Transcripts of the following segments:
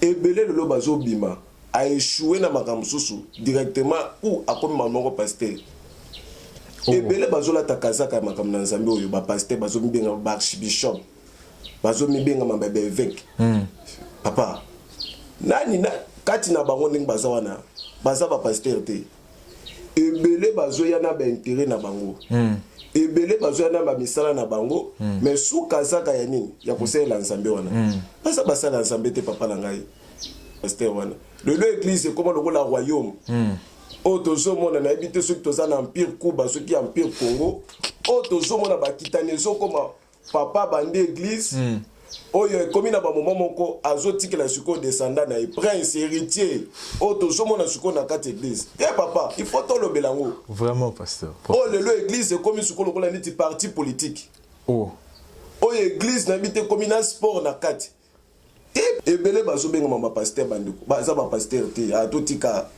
Et belé le bazo bima a échoué na makambo susu directement ou a comme maman pasteur. Et belé bazo la takazaka makambo na Nzambe oyo ba pasteur bazo mibenga ba archbishop. Bazo mibenga mamba évêque. Papa. Nani na kati na bango ndenge baza wana baza ba pasteur te. Et belé bazo yana ba intérêt na bango. Et belé bazo yana ba misala na bango mais sous kazaka ya nini ya kosela Nzambe wana. Basa basala Nzambe te papa na ngai. Pasteur wana. Le l'église c'est comme le royaume. Oh tozo mona na habité ceux qui toza na empire Kuba ceux qui empire Congo. Oh tozo mona ba kitanezo comme papa bande église. Oyo comme na ba moment moko azotiki la suko descendant na prince héritier. Oh tozo mona suko na kati église. Eh papa, il faut to le belango. Vraiment pasteur. Oh le église c'est comme suko lokola neti parti politique. Oh église na habité comme na sport na kati. Et belé bazo benga mama pasteur bandiko. Baza ba pasteur te a totika.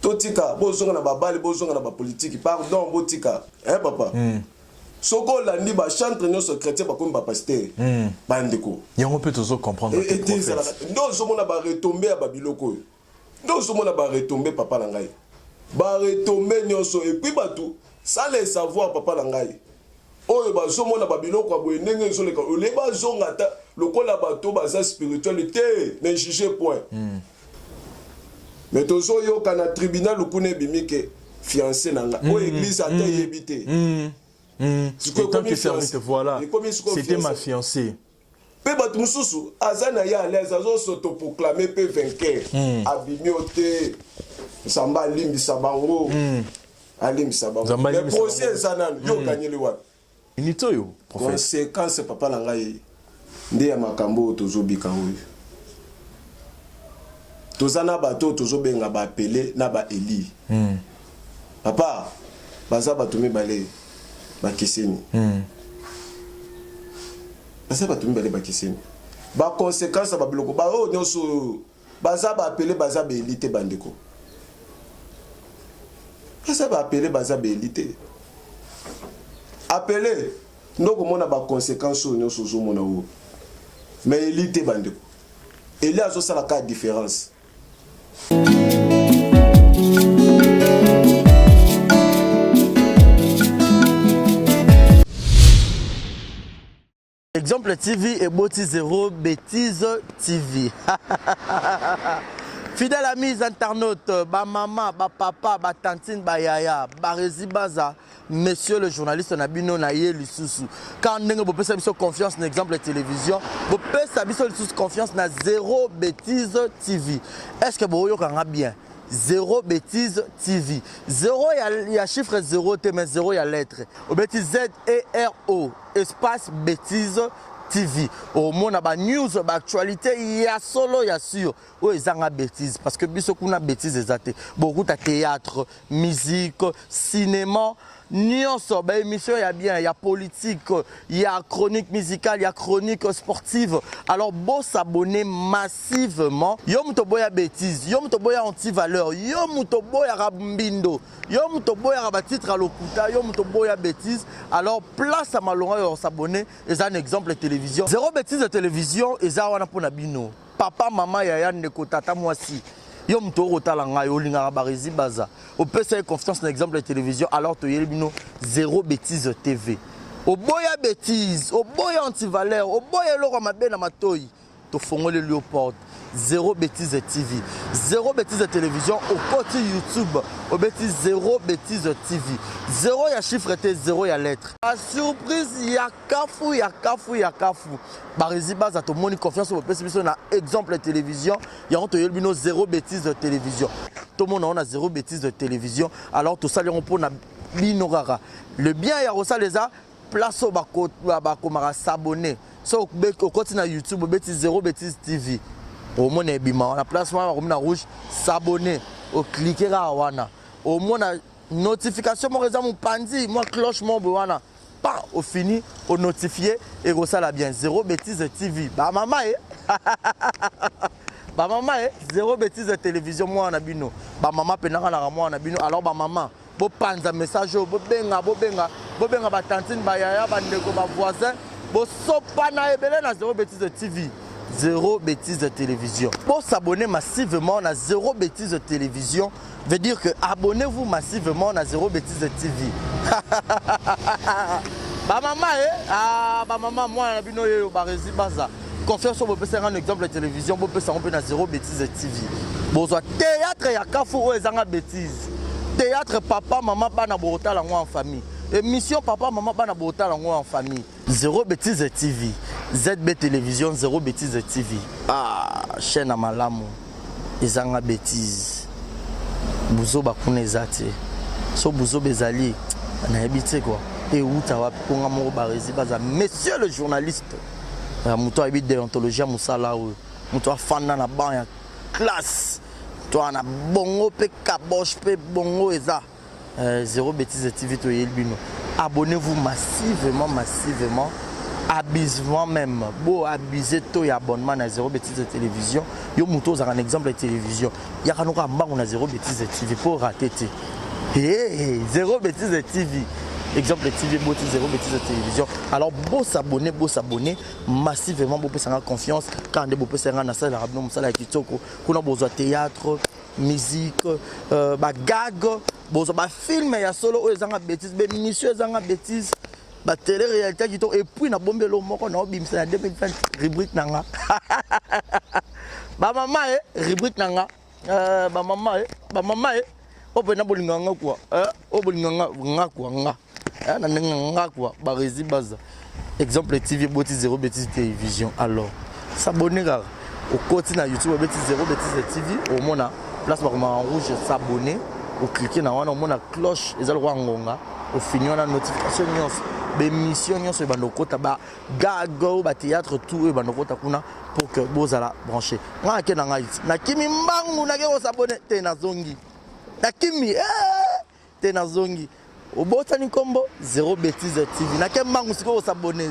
Totika bozonga na ba bali bozonga na ba politique. Pardon botika. Hein papa. Soko landi ba chantre nyoso chrétien ba comme ba pasteur. Bandiko. Yango peut toujours comprendre. Et non zo mona ba retomber ba biloko. Non zo mona ba retomber papa na ngai. Ba retomber nyoso et puis batou ça les savoir papa na ngai. Oyo bazo mona ba biloko aboye ndenge zo leka. Le bazonga ta lokola bato baza spiritualité ne juger point. Mais tozo yo kana tribunal lukune bimike fiancé nanga. O église ata yebité. Tant que servite voilà. C'était ma fiancée. Pe bato mususu azana ya l'aise azo s'autoproclamer pe vainqueur. Abimiote samba limbi sabango. Alimbi sabango. Mais procès zanan yo kanyeli wa. Inito yo prophète. Conséquence papa na ngai. Nde ya makambo tozobika oyo. Tozana bato tozobenga ba appeler na ba Eli. Papa baza bato mibale ba kiseni. Baza bato mibale ba kiseni. Ba conséquence ba biloko ba o nyoso baza ba appeler baza ba Eli te bandeko. Baza ba appeler baza ba Eli te. Appeler ndoko mona ba conséquence o nyoso zo mona o. Mais Eli te bandeko. Eli azo sala ka différence. Exemple TV et Boti Zéro Bêtise TV. Fidèle amis internautes, ba maman, ba papa, ba tantine, ba yaya, ba rési baza, monsieur le journaliste Nabino Naye Lisusu. Quand vous pouvez savoir confiance dans l'exemple de télévision, vous pouvez savoir confiance dans Zéro Bêtise TV. Est-ce que vous avez bien? Zéro Bêtise TV. Zéro, il y a chiffre 0, mais 0, il y a lettre. Au bêtise Z-E-R-O, espace Bêtise TV. Au monde, il y a news, actualité, il y a solo, il y a sûr. Oui, il y a bêtise. Parce que il y a bêtise, beaucoup de théâtre, musique, cinéma. Nyonso, bah émission il y a bien, il y a politique, il y a chronique musicale, il y a chronique sportive. Alors bon s'abonner massivement. Yo mutoboya bêtise, yo mutoboya anti-valeur, yo mutoboya rabimbindo, yo mutoboya rabatitre à l'okuta, yo mutoboya bêtise. Alors place à malonga yo s'abonner, et un exemple de télévision. Zéro bêtise de télévision, et ça wana pona bino. Papa, maman, yaya, ndeko, tata, moi si. Yo mto rotala nga yo linga barezi baza. Au PC confiance dans l'exemple de télévision alors to yelbino Zéro Bêtise TV. Au boya bêtise, au boya anti-valeur, au boya loko mabe na matoyi. To fongole Léopold. Zéro Bêtise TV. Zéro Bêtise télévision au côté YouTube. Au bêtise Zéro Bêtise TV. Zéro y a chiffre T, zéro y a lettre. La surprise, y a kafou, y a kafou, y a kafou. Barezi base to moni confiance au PC na exemple de télévision. Y a onto yelbino Zéro Bêtise télévision. Tout le monde a Zéro Bêtise de télévision. Alors tout ça, on peut binorara. Le bien y a ça les a place au bako s'abonner. So au continent YouTube, bêtise Zéro Bêtise TV. Au moins on a place on a rouge s'abonner au cliquer là wana. Au moins notification mon réseau mon pandi, moi cloche mon wana. Pas au fini au notifier et ça la bien Zéro Bêtise TV. Bah maman Bah maman Zéro Bêtise de télévision moi on a bino. Bah maman penaka na moi on a bino. Alors bah maman bo panza message bo benga ba tantine ba yaya ba ndeko ba voisin bo sopa na ebele na Zéro Bêtise TV. Zéro bêtise de télévision. Pour s'abonner massivement à Zéro bêtise de télévision, veut dire que abonnez-vous massivement à Zéro bêtise de TV. Bah maman, bah maman, moi, je suis confiance au faire un exemple de télévision, vous pouvez s'en à Zéro bêtise de TV. Besoin théâtre, il y a qu'à faire bêtise. Théâtre, papa, maman, pas en famille. Émission papa, maman, pas en famille. Zéro bêtise de TV. ZB Télévision, Zéro bêtise de TV. Ah, chaîne à malamu. Ils ont bêtise. Bouzo bakune zate. So bouzo bezali. On a habité quoi. Et où tu vas pour un barezi baza. Monsieur le journaliste. Mouto habite déontologie à Moussala. Mouto fan dans la banque. Classe. Toi, on a bongo, pe kabosh, pe bongo et ça. Zéro bêtise de TV, toi, Yelbino. Abonnez-vous massivement. Abusement même. Bon, abuser toi et abonnement à Zéro bêtise de télévision. Yo mouto, vous avez un exemple de télévision. Il y a un mba on a Zéro bêtise de TV pour rater. Zéro bêtise de TV. Exemple de TV, Zéro bêtise de télévision. Alors, beau s'abonner massivement, beau peut s'en confiance. Quand on peut s'en rendre à ça, on a besoin de théâtre, musique, gag, film, il y a solo, ils ont bêtises, messieurs, ils ont bêtises, télé-réalité, et puis on a bombé le mot, on a bim, c'est la 2020 rubrique nanga. Maman, rubrique nanga. Maman, on peut n'abolir quoi. On peut n'abolir quoi. Barezi baza. Exemple TV, Zéro bêtise télévision. Alors, s'abonner au côté de YouTube, Zéro bêtise TV. Au moins, place en rouge, s'abonner. Au cliquer dans la cloche, et au finir la notification. L'émission, c'est le gago, le théâtre, tout pour que vous allez brancher. Moi, je suis s'abonner. Nakimi, t'es na zongi. Au botani combo, Zéro bêtise TV. Nakem mangu siko s'abonner.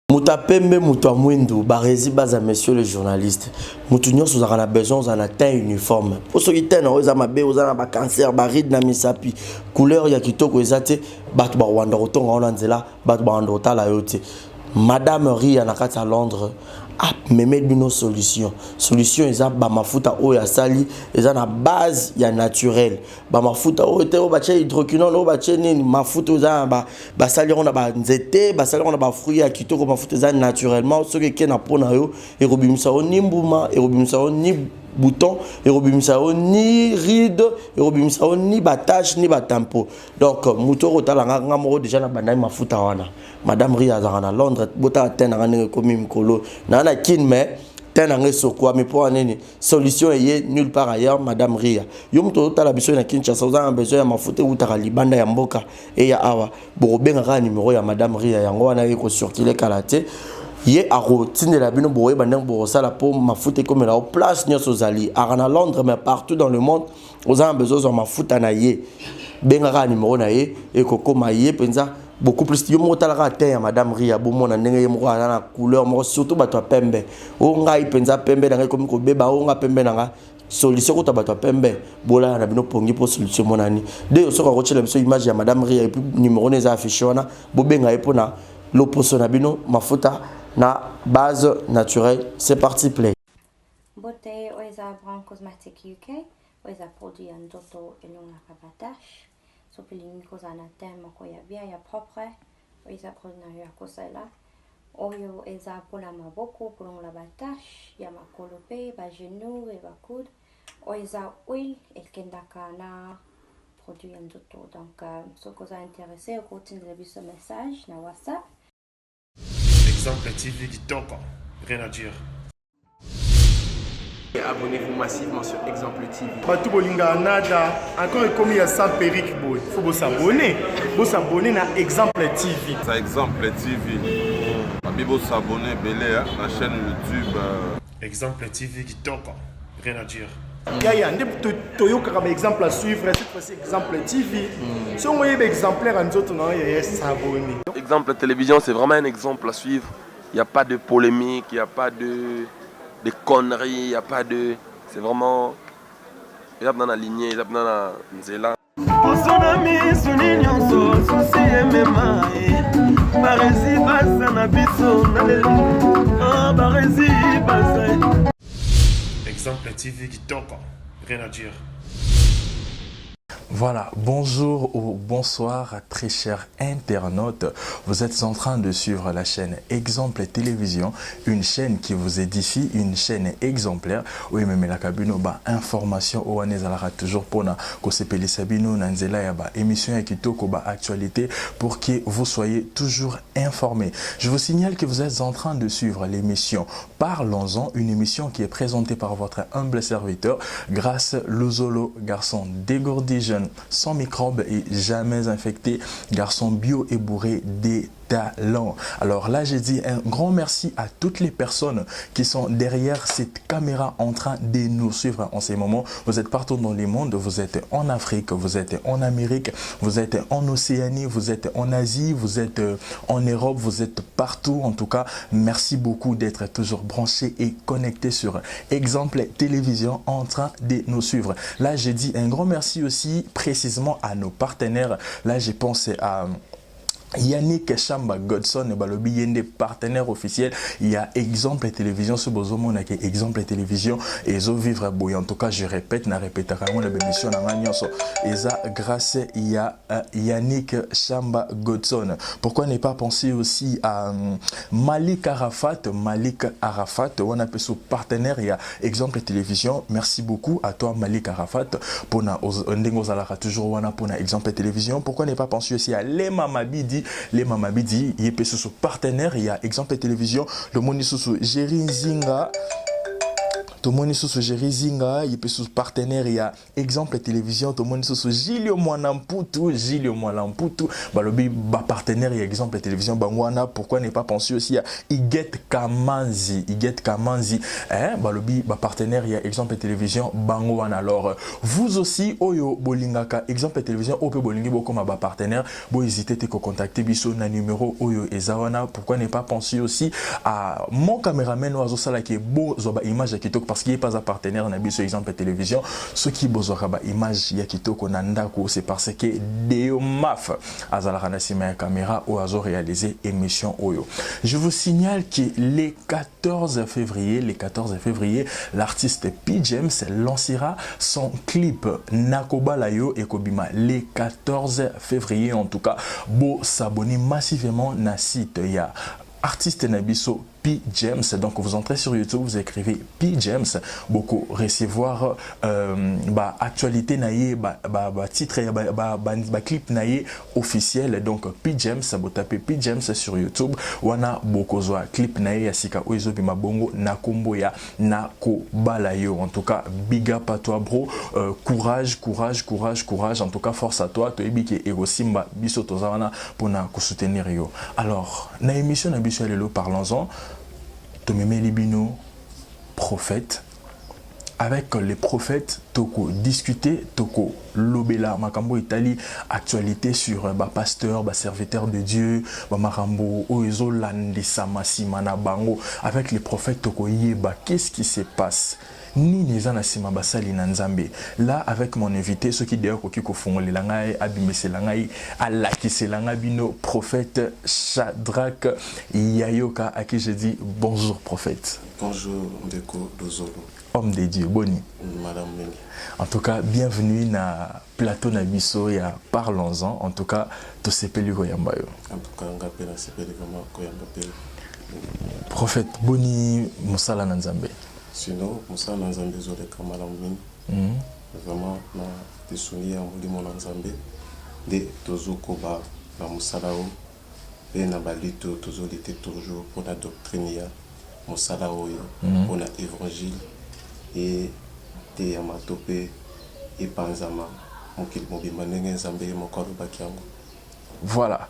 Mouta pembe mouta mwindu, barezi baza monsieur le journaliste. Moutou nyos vous avez besoin, vous avez un teint uniforme. Pour ceux qui tennent, vous avez mabe, vous avez un cancer, baride na misapi. Couleur ya kitoko ezate, batu ba wanda rotonga onanzela, batu ba wanda otala yote. Madame Ria nakati à Londres. Ah, mais une solution. Solution, ils ont mafuta o ya sali, ils ont la base ya naturel. Mafuta o te o bache hydroquinone o bache ni mafuta za ba sali on a ba nzete, ba sali on a ba fruits ya kitoko mafuta za naturellement ce que na pona yo et robimisa o ni mbuma et robimisa o ni bouton et robimisa o ni ride et robimisa o ni batache ni batampo. Donc mutoro talanga ngamo déjà na bandai mafuta wana. Madame Ria à Londres, bota tenanga komi mkolo. Nana kin mais tenanga sokwa mais pour anene solution est nulle part ailleurs Madame Ria. Yom to tala biso na Kinshasa vous avez besoin ya mafuta utaka libanda ya mboka et ya awa. Borobenga numéro ya Madame Ria yango wana yeko circuler kalate. Ye aro tinde la bino boye bandang borosala pour mafuta comme la place nyoso zali. À Londres mais partout dans le monde vous avez besoin de mafuta na ye. Benga numéro na ye et koko maye penza beaucoup plus yo mo talaka te ya Madame Ria bo mona ndenge mo na couleur mo surtout bato pembe o ngai penza pembe na ngai komi ko beba o nga pembe na nga solution ko bato pembe bola na bino pongi pour solution monani de so ko chela biso image ya Madame Ria et puis numéro ne za affiché wana bo benga epo na loposo na bino mafuta na base naturelle. C'est parti play. Bote oiza Brand Cosmetic UK oiza produit en toto elonga kabatash. So piliniko zana tema ko ya bia ya propre oiza produit ya kosela oyo eza pona maboko pour la batache ya makolope ba genou et ba coude oiza oil elkendaka na produit en toto. Donc so ko za intéressé au continue de ce message na WhatsApp. Exemple TV kitoko, rien à dire. Abonnez-vous massivement sur Exemple TV. Batou bolinga nada, encore comme il y a 100 périques, il faut vous s'abonner. Vous s'abonner à Exemple TV. C'est Exemple TV. Vous s'abonner à la chaîne YouTube. Exemple TV kitoko, rien à dire. Il y a un exemple à suivre, cette fois-ci Exemple TV. Si on voit exemplaire en autres, il y a s'abonner. Exemple télévision, c'est vraiment un exemple à suivre. Il n'y a pas de polémique, il n'y a pas de conneries, il n'y a pas de... C'est vraiment... Il y a dans la lignée, il y a dans la nzela. barezi baza na biso na lelo barezi baza. Exemple TV Kitoko, rien à dire. Voilà, bonjour ou bonsoir très chers internautes. Vous êtes en train de suivre la chaîne Exemple Télévision, une chaîne qui vous édifie, une chaîne exemplaire. Oui, mais la cabine ba information ou anezalara toujours pour na ko sepeli sabino nanzela ya ba émission ya kitoko ba actualité pour que vous soyez toujours informés. Je vous signale que vous êtes en train de suivre l'émission Parlons-en, une émission qui est présentée par votre humble serviteur grâce Lozolo, garçon dégourdi jeune sans microbes et jamais infecté, garçon bio et bourré des talents. Alors là, j'ai dit un grand merci à toutes les personnes qui sont derrière cette caméra en train de nous suivre en ces moments. Vous êtes partout dans le monde, vous êtes en Afrique, vous êtes en Amérique, vous êtes en Océanie, vous êtes en Asie, vous êtes en Europe, vous êtes partout. En tout cas, merci beaucoup d'être toujours branchés et connectés sur Exemple Télévision en train de nous suivre. Là, j'ai dit un grand merci aussi précisément à nos partenaires. Là, j'ai pensé à Yannick Chamba Godson et Balobi Yende partenaire officiel. Il y a Exemple Télévision ce bozomo na ke Exemple Télévision et zo vivre boy. En tout cas, je répète na répéta quand la émission na nganyonso. Et ça grâce il y a Yannick Chamba Godson. Pourquoi ne pas penser aussi à Malik Arafat, on appelle ce partenaire, il y a Exemple Télévision. Merci beaucoup à toi Malik Arafat pour na ndengo zalaka toujours wana pour na Exemple Télévision. Pourquoi ne pas penser aussi à Lema Mabidi. Les Mamabidi, il y a ce partenaire, il y a Exemple Télévision, le Monisusu Jerry Zinga. Tout le monde sous Jerry Zinga, il y a ce partenaire, il y a Exemple Télévision, tout le monde sous Gilio Mwanamputu, Balobi, partenaire, il y a Exemple Télévision, Bangwana, pourquoi ne pas penser aussi à Iget Kamanzi, Balobi, partenaire, il y a Exemple Télévision, Bangwana. Alors, vous aussi, Oyo Bolingaka, Exemple Télévision, Ope Bolingi, comme partenaire, vous hésitez à contacter Bisso, na numéro Oyo Ezawana, pourquoi ne pas penser aussi à mon caméraman Oazo Sala qui est beau, Zoba image qui parce qu'il n'est pas un partenaire on a vu sur Exemple Télévision ce qui besoin image ya kitoko nandako c'est parce que Deo Maf azala na caméra ou azo réalisé émission Oyo. Je vous signale que le 14 février l'artiste P James lancera son clip Nakobalayo et Kobima le 14 février. En tout cas beau s'abonner massivement na site ya artiste Nabiso P James. Donc vous entrez sur YouTube, vous écrivez P James, beaucoup recevoir actualité naïe, titre clip naïe officiel. Donc P James, vous tapez P James sur YouTube, wana beaucoup zoa clip naïe asika oizo bima bongo na kombo ya nako balayo. En tout cas big up à toi bro, courage. En tout cas force à toi, to ebiki ego simba biso tozawana pour na soutenir yo. Alors na émission na biso lelo parlons-en. Tomeme Libino, prophète. Avec les prophètes, toko discuter, toko lobela, makambo Italie, actualité sur pasteur, serviteur de Dieu, makambo oizo landi samasi manabango. Avec les prophètes, toko yeba, qu'est-ce qui se passe? Ni nezana sima basali na nzambe. Là avec mon invité ceux qui d'ailleurs koki ko fongole langai abimese langai alakise langa bino prophète Shadrach Yayoka à qui je dis bonjour prophète. Bonjour Ndeko Dozolo. Homme de Dieu, boni. Madame Mengi. En tout cas, bienvenue na plateau na biso ya Parlons-en. En tout cas, to sepeli koyamba yo. En tout cas, ngapela sepeli vraiment koyamba pe. Prophète boni musala na nzambe. Sinon, Moussa Nanzambe Zole Kamala Ming, vraiment, na te souvenir à Moulimo Nanzambe, de Tozo Koba, na Moussalao, et na Balito, Tozo était toujours pour la doctrine, Moussalao, pour l'évangile, et te Yamatope, et Panzama, Mokil Mobimanenge Nzambe, Mokoro Bakiango. Voilà.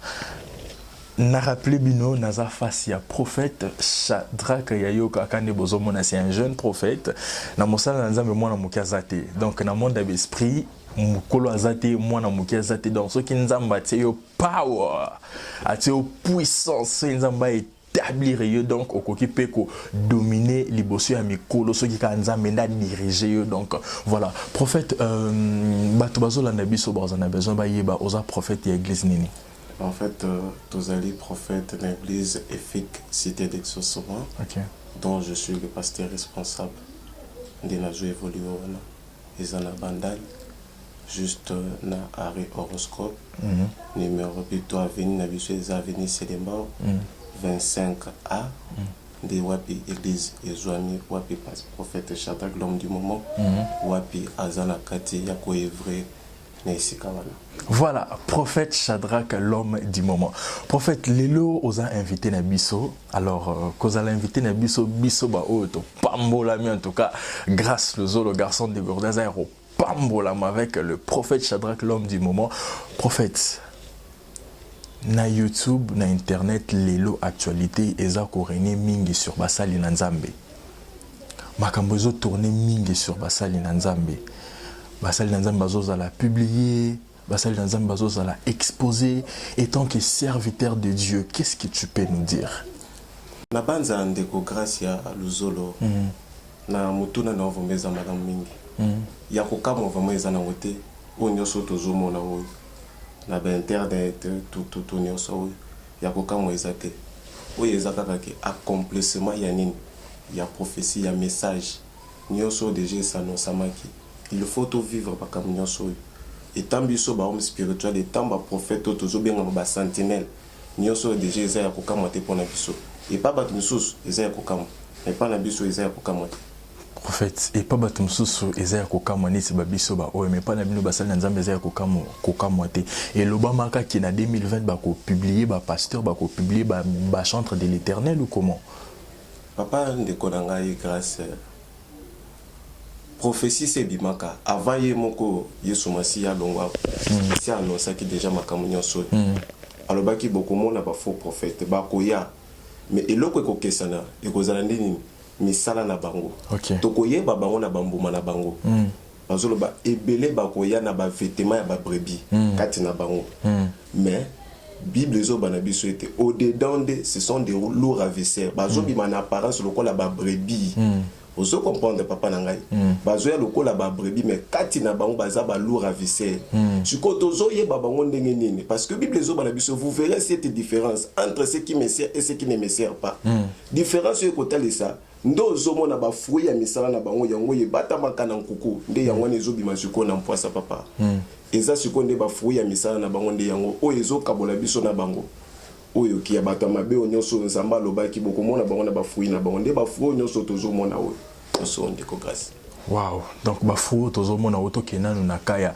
Na rappelé bino naza face ya prophète Shadrach Yayoka kande bozomona c'est un jeune prophète na mosala nzambe mwana mukazate donc na monde d'esprit mukolo azate mwana mukazate donc ceux qui nzamba yo power atio puissance nzamba établir yo donc okokipe ko dominer liboso ya mikolo ceux qui kanzambe nda diriger yo donc voilà prophète bato bazolanda biso bazana besoin ba yeba oza prophète ya église nini. En fait, Tozali, prophète de l'église EFIC, cité d'exaucement, dont je suis le pasteur responsable. Des nations évoluées, ils en ont bandal, juste na arrêt horoscope, numéro plutôt avenue, avenue Sélémba, 25A, des Wapi église et Zouami, Wapi prophète Shadrach, l'homme du moment, Wapi Azana Kati, Yako Evre. Voilà, prophète Shadrach, l'homme du moment. Prophète, Lelo osa invité Nabiso. Alors, qu'on a invité Nabiso, Biso ba oto, Pambola en tout cas, grâce le garçon de Gordaza, Pambola avec le prophète Shadrach, l'homme du moment. Prophète, na YouTube, na internet, Lelo actualité, eza korene mingi sur Basali Nanzambe. Makambozo tourné mingi sur Basali Nanzambe. Basali Nanzambe bazoza la publier, Basali Nanzambe bazoza la exposer. Et tant que serviteur de Dieu, qu'est-ce que tu peux nous dire? Na banza ndeko grâce ya luzolo. Na mutuna na ovomeza madame mingi. Ya kokamo vraiment ezana wote. Onyo soto zomo na oyo. Na ba internet tout nyoso oyo. Ya kokamo ezate. Oyo ezaka ke accomplissement ya nini? Ya prophétie, ya message. Nyoso déjà sanosamaki. Il faut tout vivre par comme nous sommes. Et tant biso ba homme spirituel et tant ba prophète toujours bien ba sentinelle. Nous sommes déjà ezaya kokamote pour na biso. Et pas ba tumsus ezaya kokamo. Et pas na biso ezaya kokamote. Prophète, et pas ba tumsus ezaya kokamoni c'est ba biso ba o mais pas na bino ba sala nzambe ezaya kokamote. Et l'Obama qui na 2020 ba ko publier ba pasteur ba ko publier ba chantre de l'Éternel ou comment? Papa ndeko ngai grâce prophétie c'est bimaka avant yemoko Yesu Masiya longwa si annonça qui déjà makamunyo so alobaki beaucoup mona ba faux prophète ba koya mais eloko ekokesana ekozala ndini misala na bango tokoyeba bango na bambuma na bango bazoloba ebele bakoya na ba vêtements ya ba brebis kati na bango mais Bible ezoba na biso ete au dedans de ce sont des lourds ravisseurs bazobima na apparence lokola ba brebis. Vous comprenez papa nangai bazoya lokola ba brebis mais kati na bango baza ba lourd ravisseur sikoto zoye ba bango ndenge nini parce que Bible ezoba na biso vous verrez cette différence entre ce qui me sert et ce qui ne me sert pas différence yo kotali ça ndo zomona ba fruit ya misala na bango yango ye batamaka na nkuku nde yango ezobima siko na mpoisa papa eza siko nde ba fruit ya misala na bango nde yango oyo ezokabola biso na bango oyo ki ya bato mabe onyoso nzamba lobaki bokomona bango na ba fruit na bango nde ba fruit onyoso tozomona oyo oso ndeko grâce. Wow, donc ba fruit tozomona oto kenanu na kaya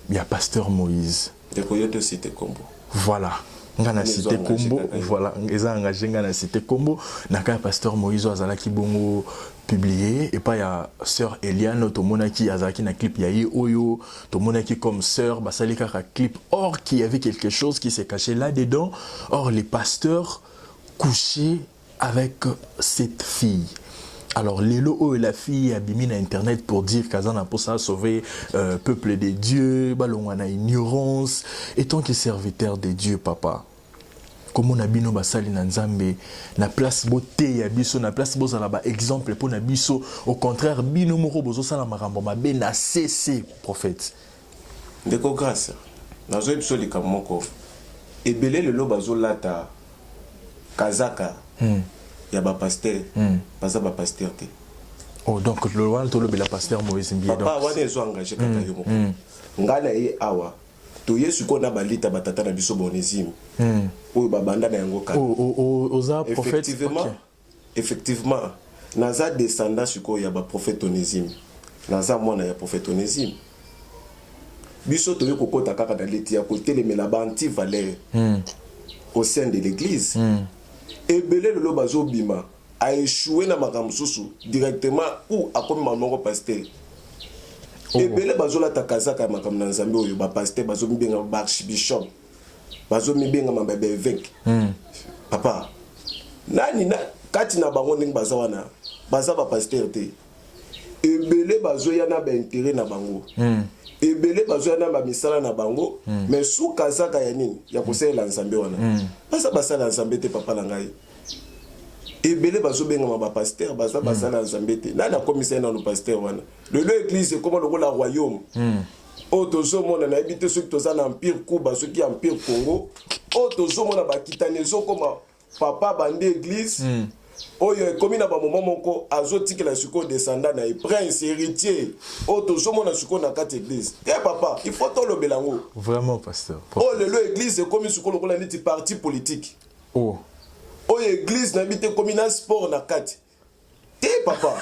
ya pasteur Moïse ndeko yote cité kombo. Voilà. Ngana cité Kombo, voilà, ils ont engagé Ngana cité Kombo, Naka pasteur Moïse Azalaki Bongo publié, et pas il y a sœur Eliane, Tomonaki Azaki na clip Yahi Oyo, Tomonaki comme sœur Basalika clip, or qu'il y avait quelque chose qui s'est caché là-dedans, or les pasteurs couchaient avec cette fille. Alors, Lélo et la fille abîmée na internet pour dire qu'Azana pour ça sauver peuple de Dieu, balongana ignorance, et tant que serviteur de Dieu, papa. Comment on a bino basali na nzambe, na place beauté ya biso, na place bozala ba exemple pour na biso, au contraire bino moko bozo sala makambo mabe na cessé prophète. Ndeko grâce. Nazo biso likamoko. Ebele lelo bazo lata kazaka. Ya ba pasteur baza ba pasteur te. Oh donc le roi to le pasteur Moïse Mbié donc papa wana ezo engagé kaka yo moko ngana ye awa to yesu ko na balita batata na biso bonésime oyo babanda na yango kaka oza prophète effectivement naza descendant suko ya ba prophète onésime naza mwana ya prophète onésime biso to yo kokota kaka na leti ya kotelemela ba anti valeur au sein de l'église ebele lelo bazobima a échoué na makambo susu directement ou akomi mamongo pasteur ebele bazola takazaka makambo na nzambe oyo ba pasteur bazomibenga ba archbishop bazomibenga mamba ba évêque papa nani na kati na bango ndenge baza wana baza ba pasteur te ebele bazoya na ba intérêt na bango ebele bazoya na ba misala na bango mais sous kazaka ya nini ya kosela nzambe wana basa basala nzambe te papa na ngai ebele bazobenga ba pasteur basa basala nzambe te nani akomisa na no pasteur wana le église comme le royaume oyo tozomona nayebi te soki toza na empire kuba soki empire congo oyo tozomona bakitani ezokoma papa bande église oyo ekomi na bamoment moko azotikela sikoyo descendant na ye prince héritier oyo tozomona sikoyo na kati église te papa il faut tolobela yango Vraiment, pasteur. oyo lelo église ekomi sikoyo lokola neti parti politique Oh. oyo église nayebi te ekomi na sport na kati te papa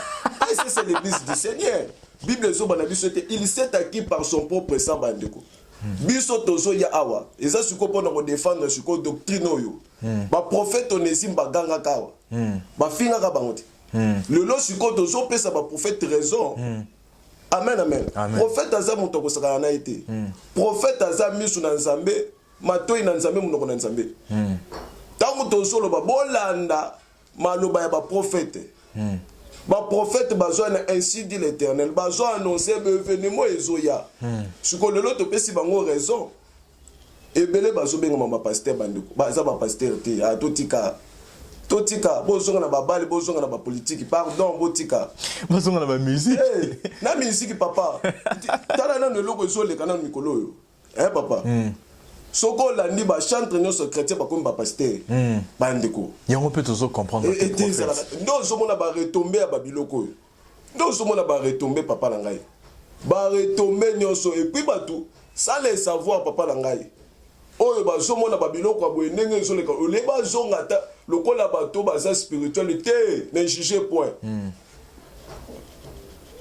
ese c'est l'église du seigneur bible ezoba na biso te il s'est acquis par son propre sang bandeko biso tozoya awa eza sikoyo mpona kodefendre sikoyo doctrine oyo baprofete onésime bagangaka awa bafingaka bango te lelo sikoyo tozopesa baprofete raison amen amen prophète aza moto akosakana na ye te prophète aza miso na nzambe matoi na nzambe monoko na nzambe ntango tozoloba bolanda maloba ya baprofete baprofete bazwa na ainsi dit l'éternel bazwa annonce bevenemo ezoya sikoyo lelo topesi bango raison ebele bazobengama bapaster bandeko baza bapaster te totika bozonga na babali bozonga na bapolitiki pardon botika Bozonga na ba musique. na musique papa tala nano eloko ezoleka nano mikolo oyo papa soko olandi bachantre nyonso chrétien bakomi bapaster bandeko Yango mpe tozo comprendre. nde ozomona baretombe ya babiloko oyo nde ozomona baretombe papa na ngai baretombe nyonso epuis bato sans le savoir papa na ngai oyo bazomona babiloko ya boye ndenge ezoleka olie bazonga ata lokola bato baza spirituel te ne juge point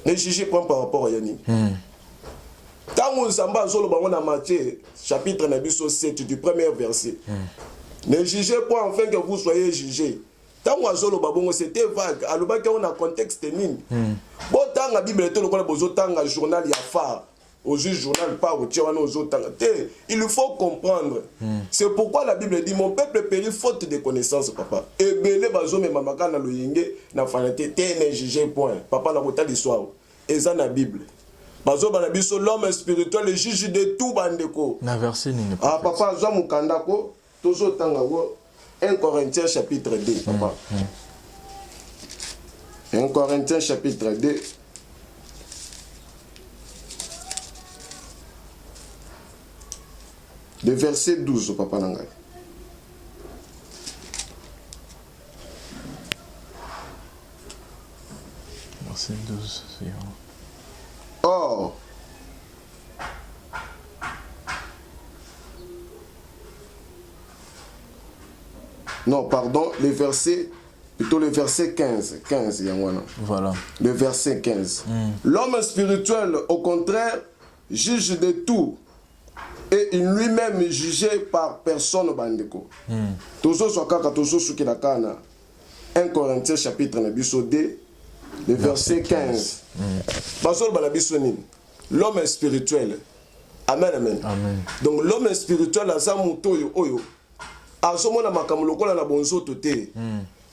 ne juge point par rapport à yani ntango nzambe azoloba ngo na Matthieu chapitre na biso 7 du premier verset ne jugez point afin que vous soyez jugés ntango azoloba bongo c'était vague alobaki yango na contexte nini botanga bible te lokola bozotanga journal ya phare aujourd'hui journal pas au wana ozotanga te il faut comprendre c'est pourquoi la bible dit mon peuple périt faute de connaissance papa ebele bazomema maka na loyenge na fanate te ne jugez point papa na kota l'histoire eza na bible bazoba na biso l'homme spirituel le juge de tout bandeko Na verset nini. papa azwa mukanda ko tozotanga ko 1 Corinthiens chapitre 2 papa 1 Corinthiens chapitre 2 le verset 12 papa nangai Verset 12. Or, non, pardon, plutôt le verset 15, Yangwana. Voilà. Le verset 15. L'homme spirituel, au contraire, juge de tout. Et il lui-même est jugé par personne bandeko. Tozo swakaka tozo sukila kana. 1 Corinthiens chapitre 2, le verset 15. Basol balabiso nini. L'homme est spirituel. Amen, amen. Amen. Donc l'homme est spirituel aza muto oyo. Azomona makambo lokola na bonzoto te.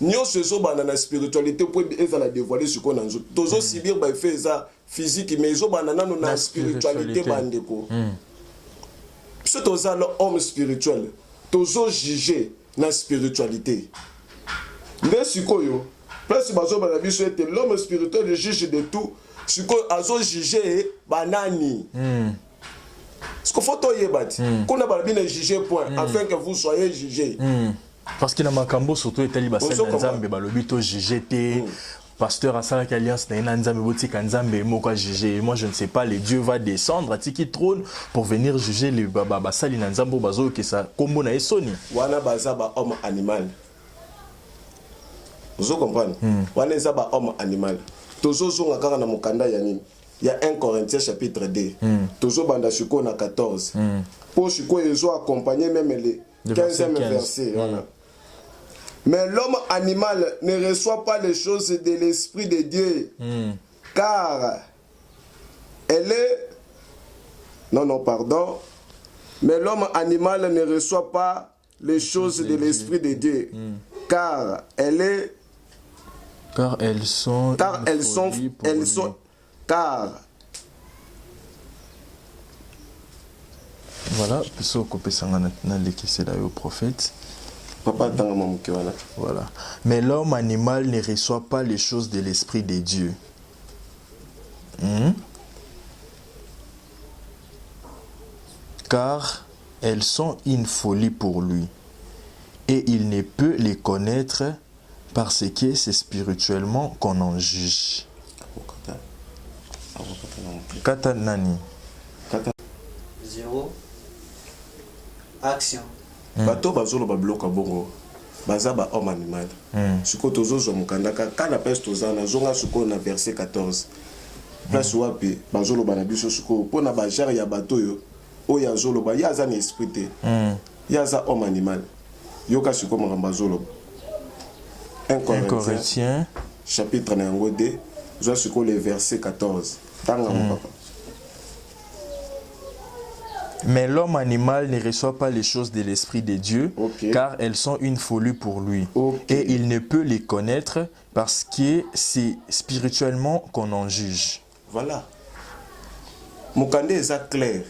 Nyonso ezobanda na spiritualité po ezala dévoiler siko na nzoto. Tozo subir ba effet eza physique mais ezobanda nano na spiritualité bandeko. Si tu as l'homme spirituel, tu as jugé la spiritualité. Mais si tu as l'homme spirituel, le juge de tout, si tu as jugé banani. Ce qu'il faut qu'on a bien jugé point, afin que vous soyez jugés. Parce qu'il y a un surtout et le jugé. Pasteur Asalak Alliance na nzambe botika nzambe moko juger. Moi je ne sais pas, le Dieu va descendre à tiki trône pour venir juger les baba basali na nzambo bazo que ça kombo na esoni. Wana baza ba homme animal. Vous comprenez? Wana za ba homme animal. Tozo zonga kaka na mokanda ya nini? Il y a 1 Corinthiens chapitre 2. Tozo banda siko na 14. Pour siko ezo accompagner même les 15e verset. Voilà. Mais l'homme animal ne reçoit pas les choses de l'Esprit de Dieu, car elle est... Non, pardon. Mais l'homme animal ne reçoit pas les choses de l'Esprit de Dieu, car elle est... Car elles sont... Voilà, puisque on peut s'en aller au prophète. Papa, voilà. Mais l'homme animal ne reçoit pas les choses de l'Esprit de Dieu. car elles sont une folie pour lui. Et il ne peut les connaître parce que c'est spirituellement qu'on en juge. Kata nani? 0. Action. Bato bazolo ba bloka bongo. Baza ba homme animal. Siko tozo mukandaka kana peste tozana zonga siko na verset 14. Place wapi bazolo ba na biso siko pona ba genre ya bato yo. Oya zolo ba yaza ni esprit te. Yaza homme animal. Yoka siko makamba zolo. 1 Corinthiens chapitre 2, je suis le verset 14. Mais l'homme animal ne reçoit pas les choses de l'Esprit de Dieu, car elles sont une folie pour lui. Et il ne peut les connaître parce que c'est spirituellement qu'on en juge. Voilà. Mokande est clair.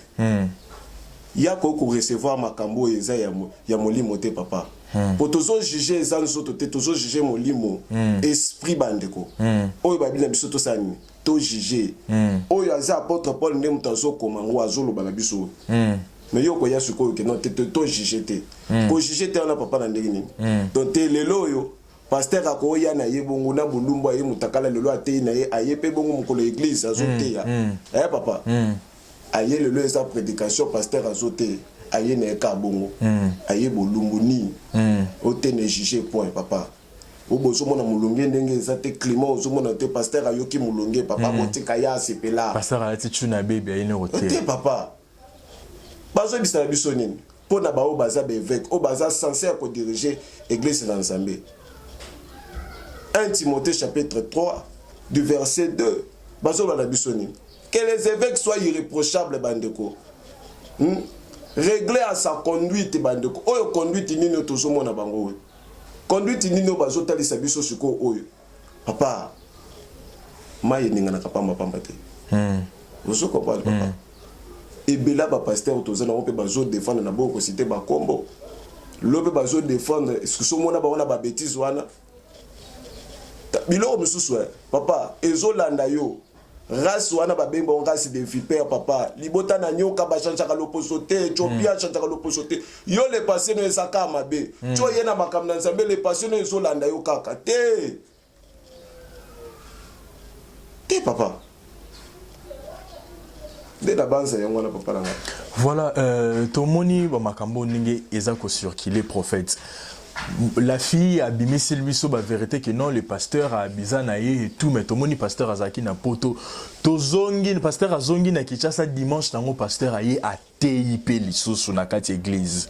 Il y a qu'on recevoir makambo eza ya molimo te papa. Pour tous juger les gens te tous juger molimo esprit bandeko. Oyo babila biso to sani to juger. Oyo aza apôtre Paul ndem tazo komango azolo bana biso. Mais yo ko ya suko ke non te to juger te. Ko juger te na papa na ndenge nini. Donc te lelo yo pasteur ako ya na ye bongo na bulumba ye mutakala lelo ate na ye aye pe bongo mukolo église azo te ya. Papa. Aye le lieu sa prédication pasteur azoté aye ne ka bongo aye bolumbu ni ote ne juger point papa o bozo mona mulonge ndenge za te climat ozo mona te pasteur ayoki mulonge papa botika ya sepela pasteur ati tuna baby aye ne roté te papa bazo bisala biso nini pona ba o baza be évêque o baza censé ko diriger église na Nzambe. 1 Timothée chapitre 3 du verset 2 bazo la biso nini. Que les évêques soient irréprochables, bandeko. Régler à sa conduite, bandeko. Oyo conduite nino tozo mona bango. Conduite nino bazo tali sabiso suko oyo. Papa, maye ninga na kapamba pamba te. Vous comprenez papa? Et bela ba pasteur tozo na ope bazo défendre na boko cité ba kombo. Lobe bazo défendre est-ce que mona ba wana ba bêtise wana. Bilo mususu papa ezolanda yo. Race wana babemba on race de vipère papa libota na nyoka ba chanchaka loposote Ethiopia chanchaka loposote yo le passé no ezaka mabe to yena makamna Nzambe le passé no ezolanda yo kaka te papa de la banza yango na papa langa. Voilà tomoni ba makambo ninge ezako circuler prophète. La fille a bimé Silviso la vérité que non, le pasteur a bizanaye et tout, mais tout le monde pasteur a zaki na poto. Tozongi, le pasteur a zongi na Kinshasa dimanche, nango pasteur a yé a TIP liso sur na kati église.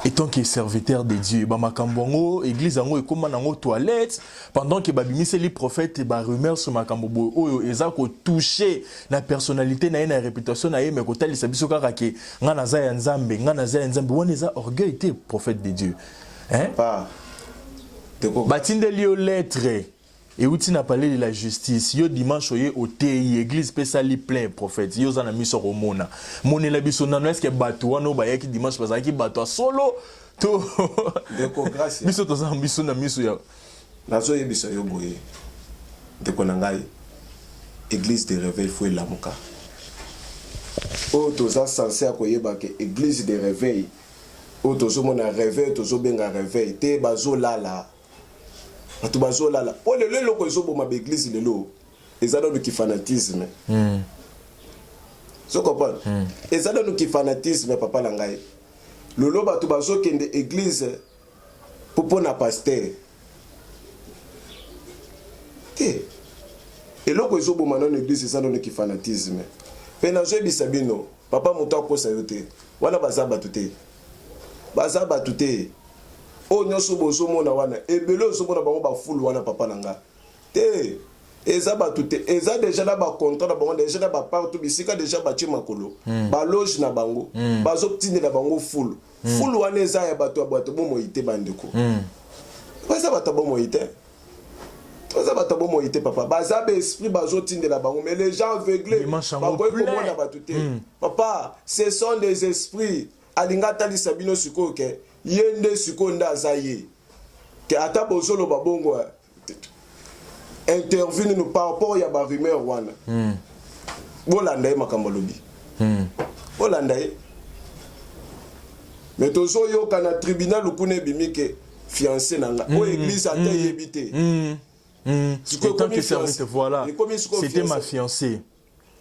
Et tant qu'il est serviteur de Dieu, ba makambongo église ango e koma nango toilette pendant que ba bimisi les prophètes ba rumeur sur makambo oyo ezako toucher na personnalité na na réputation na ye mais ko tali sabiso kaka ke ngana za ya Nzambe wona eza orgueil te prophète de Dieu. Pas. Batindeli yo lettre et outi na parler de la justice yo dimanche oye au TI église pesa li plein prophète yo za na miso romona monela biso nano est-ce que bato wana ba yaki dimanche bazaki bato solo to deko grâce biso to za biso na miso ya nazo yebisa yo boye deko na ngai église de réveil faut lamuka o to za censé akoyeba ke église de réveil o tozo mona réveil tozo benga réveil te bazo lala atu bazo lala o lelo loko ezo boma ba église lelo ezalo ki fanatisme so comprendre ezalo ki fanatisme papa la ngai lelo batu bazo kende église popo na pasteur te eloko ezo boma na église ezalo ki fanatisme pe na zo bisabino papa moto akosa yo te wana bazaba tuté bazaba tuté o nyoso bozo mona wana ebelo ozo mona bango ba fulu wana papa nanga te ezaba tuté eza déjà na ba contrat na bango déjà na ba partout bisika déjà ba chimakolo ba loge na bango bazo tindela bango fulu wana eza ya bato bomo ite bandeko bazaba bomo ite papa bazabe esprit bazo tindela bango mais les gens aveuglés bakoy komona ba tuté papa ce sont des esprits alingata li sabino siko ke yende siko ndaza ye ke ata bozolo babongo intervenir nous par rapport ya ba rumeur wana bolanda ye makambo lobi bolanda ye mais tozo yoka na tribunal ukune bimike fiancé nanga o église ata yebité tant que serviteur, voilà, c'était ma fiancée.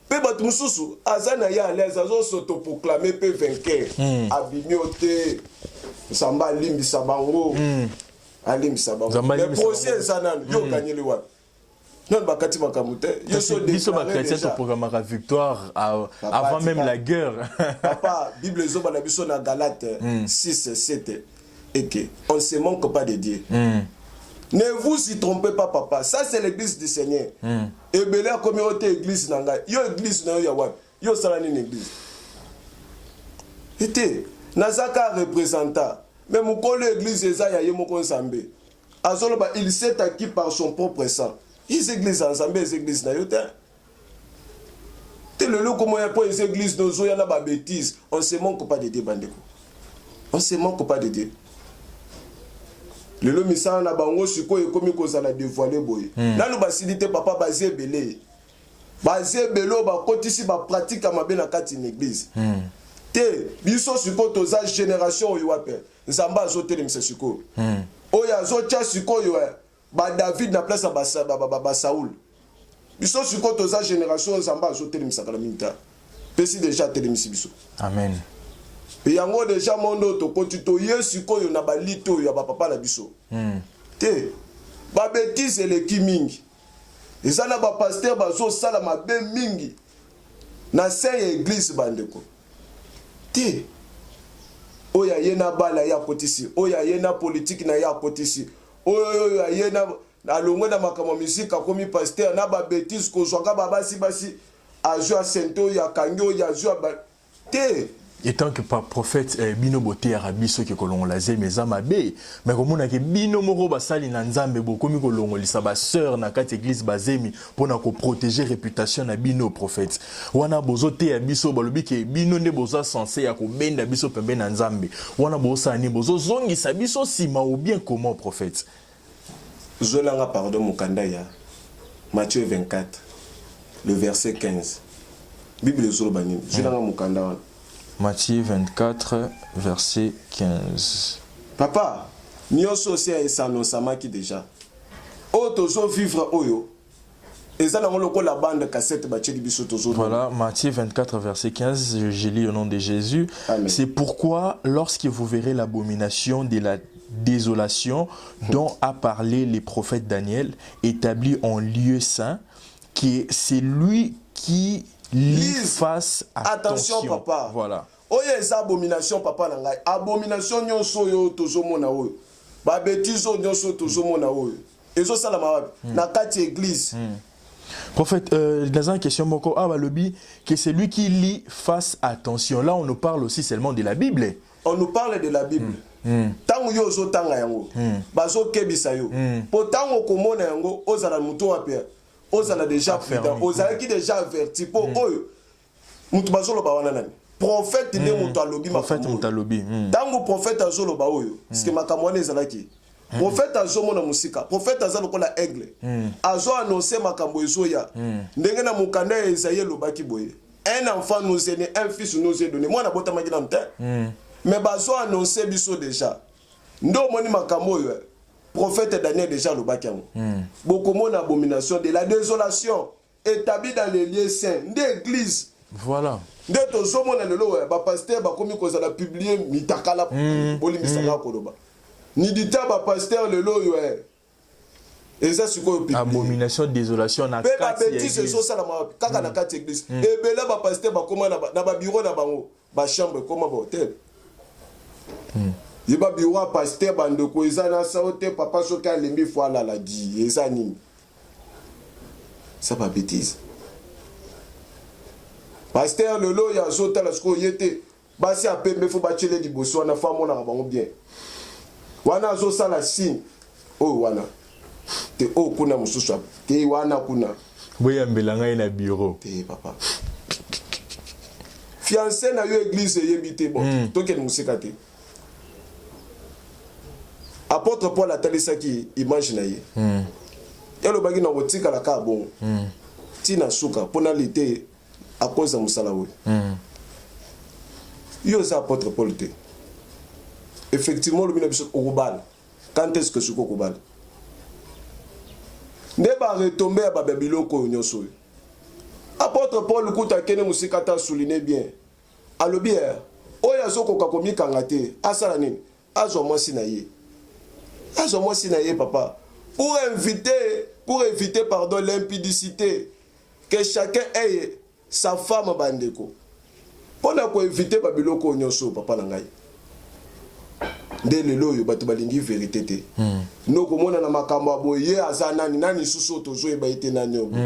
Pe bato mususu azana ya l'aise azo s'autoproclamer pe vainqueur abimiote samba limbisa bango alimbisa bango mais procès zanan yo gagner wa non bakati makamute yo so biso ba chrétien to programme la victoire avant même la guerre. Papa Bible zo na biso na Galates 6-7 et que on ne se manque pas de Dieu. Ne vous y trompez pas, papa. Ça, c'est l'église du Seigneur. Et bien là, communauté église, yo église, yo salani une église. Et Nazaka représentant. Mais mon collègue église, il s'est acquis par son propre sang. Les églises ensemble, les églises, le lot comment il y a les églises, il y a des bêtises. On ne se manque pas de Dieu, bandeko. On ne se manque pas de Dieu. Le lot misala na bango siko ekomi kozala dévoiler boye na no basilité papa bazé belé ba kotisi ba pratique mabe na kati na église te biso siko toza génération oyo wape nzamba azotele misa siko oyo azotia siko yo ba David na place ba Saoul biso siko toza génération nzamba azotele misa kala minta pesi déjà telemisi biso amen. Et yango déjà mondo to kotito yesu koyo na balito ya ba papa na biso te ba bêtise le kimingi ezana ba pasteur bazo sala mabe mingi na saint église bandeko te oya yena bala ya kotisi oya yena politique na ya kotisi oya yena alongwe na makamo musique akomi pasteur na ba bêtise ko zwaka ba basi ajo sento ya kanyo ya jo te. Et tant que par prophète bino boté arabiso ke kolongo lazé mes amabe mais comme on a que bino moro basali na nzambe bokomi kolongo lisa ba sœur na kati église bazemi pona ko protéger réputation na bino prophète wana bozoté abiso balobi ke bino ne boza censé ya ko benda biso pembe na nzambe wana bosani bozo zongisa biso sima ou bien comment prophète zolanga pardon mukanda ya Matthieu 24 le verset 15 Bible zolo bani zolanga mukanda wana Matthieu 24, verset 15. Papa, nyonso se esanosama ki déjà. O tozo vivre oyo. Ezana ngoloko la bande cassette bacheli biso tozo. Voilà, Matthieu 24, verset 15, je lis au nom de Jésus. Amen. C'est pourquoi, lorsque vous verrez l'abomination de la désolation dont a parlé les prophètes Daniel, établi en lieu saint, qui c'est lui qui fasse attention papa. Voilà. Oye esa abomination papa na ngai. Abomination nyonso yo tozo mona oyo. Ba bêtise nyonso tozo mona oyo. Ezo sala mawapi na kati église. Prophète, dans une question moko lobby que c'est lui qui lit fasse attention. Là on nous parle aussi seulement de la Bible. On nous parle de la Bible. Tango yo zo tanga yango. Bazo kebisa yo. Po tango komona yango ozala muto wapi. Ozala déjà prudent, ozala qui déjà averti pour eux. Mutu bazolo ba wana nani. Prophète ne mutu alobi prophète mutu alobi. Tango prophète azolo ba oyo. Parce que makamwane ezala ki. Prophète azomo na musika. Prophète azalo kola aigle. Azo annoncer makambo ezoya. Ndenge na mukanda Esaïe lobaki boye. Un enfant nous est né, un fils nous est donné. Moi na bota makina mte. Mais bazo annoncer biso déjà. Ndo moni makambo yo. Prophète Daniel déjà le bakiango. Beaucoup mon abomination de la désolation établie dans les lieux saints d'église. Voilà. Dès to zomo na lelo ba pasteur ba komi ko za la publier mitakala boli misanga koloba. Ni dita ba pasteur lelo yo et ça c'est quoi abomination désolation na kati. Ba bêtise so sala ma kaka na kati église. Et bela ba pasteur ba koma na ba bureau na bango, ba chambre koma ba hôtel. Yeba biwa pasteur bandoko ezana saote papa soka lembi fois la di ezani. Ça pas bêtise. Pasteur lelo ya zota la sko yete basi apembe fo bachele liboso na famo na bango bien. Wana zo sala signe. Oh wana. Te o kuna mususu te wana kuna. Boya mbelanga na bureau. Te papa. Fiancé na yo église yebité bon. Toke musika te. Apôtre Paul a talisa qui image na ye. Yalo bagi na wotika la ka bon. Tina suka pona lité à cause de musala we. Yo za apôtre Paul te. effectivement le bino biso okobala. Quand est-ce que suko okobala? Nde ba retomber ya ba biloko nyonso. Apôtre Paul kuta kene musika ta souligner bien. Alobi oya zokoka komikanga te asala nini? Azo mwasi na ye. Azo mwasi na ye papa. Pour éviter pardon l'impudicité que chacun ait sa femme bandeko. Pour éviter ba biloko nyonso papa na ngai. Nde lelo yo bato balingi vérité te. Noko mona na makambo aboye azana nani susu tozo e baite nani obo.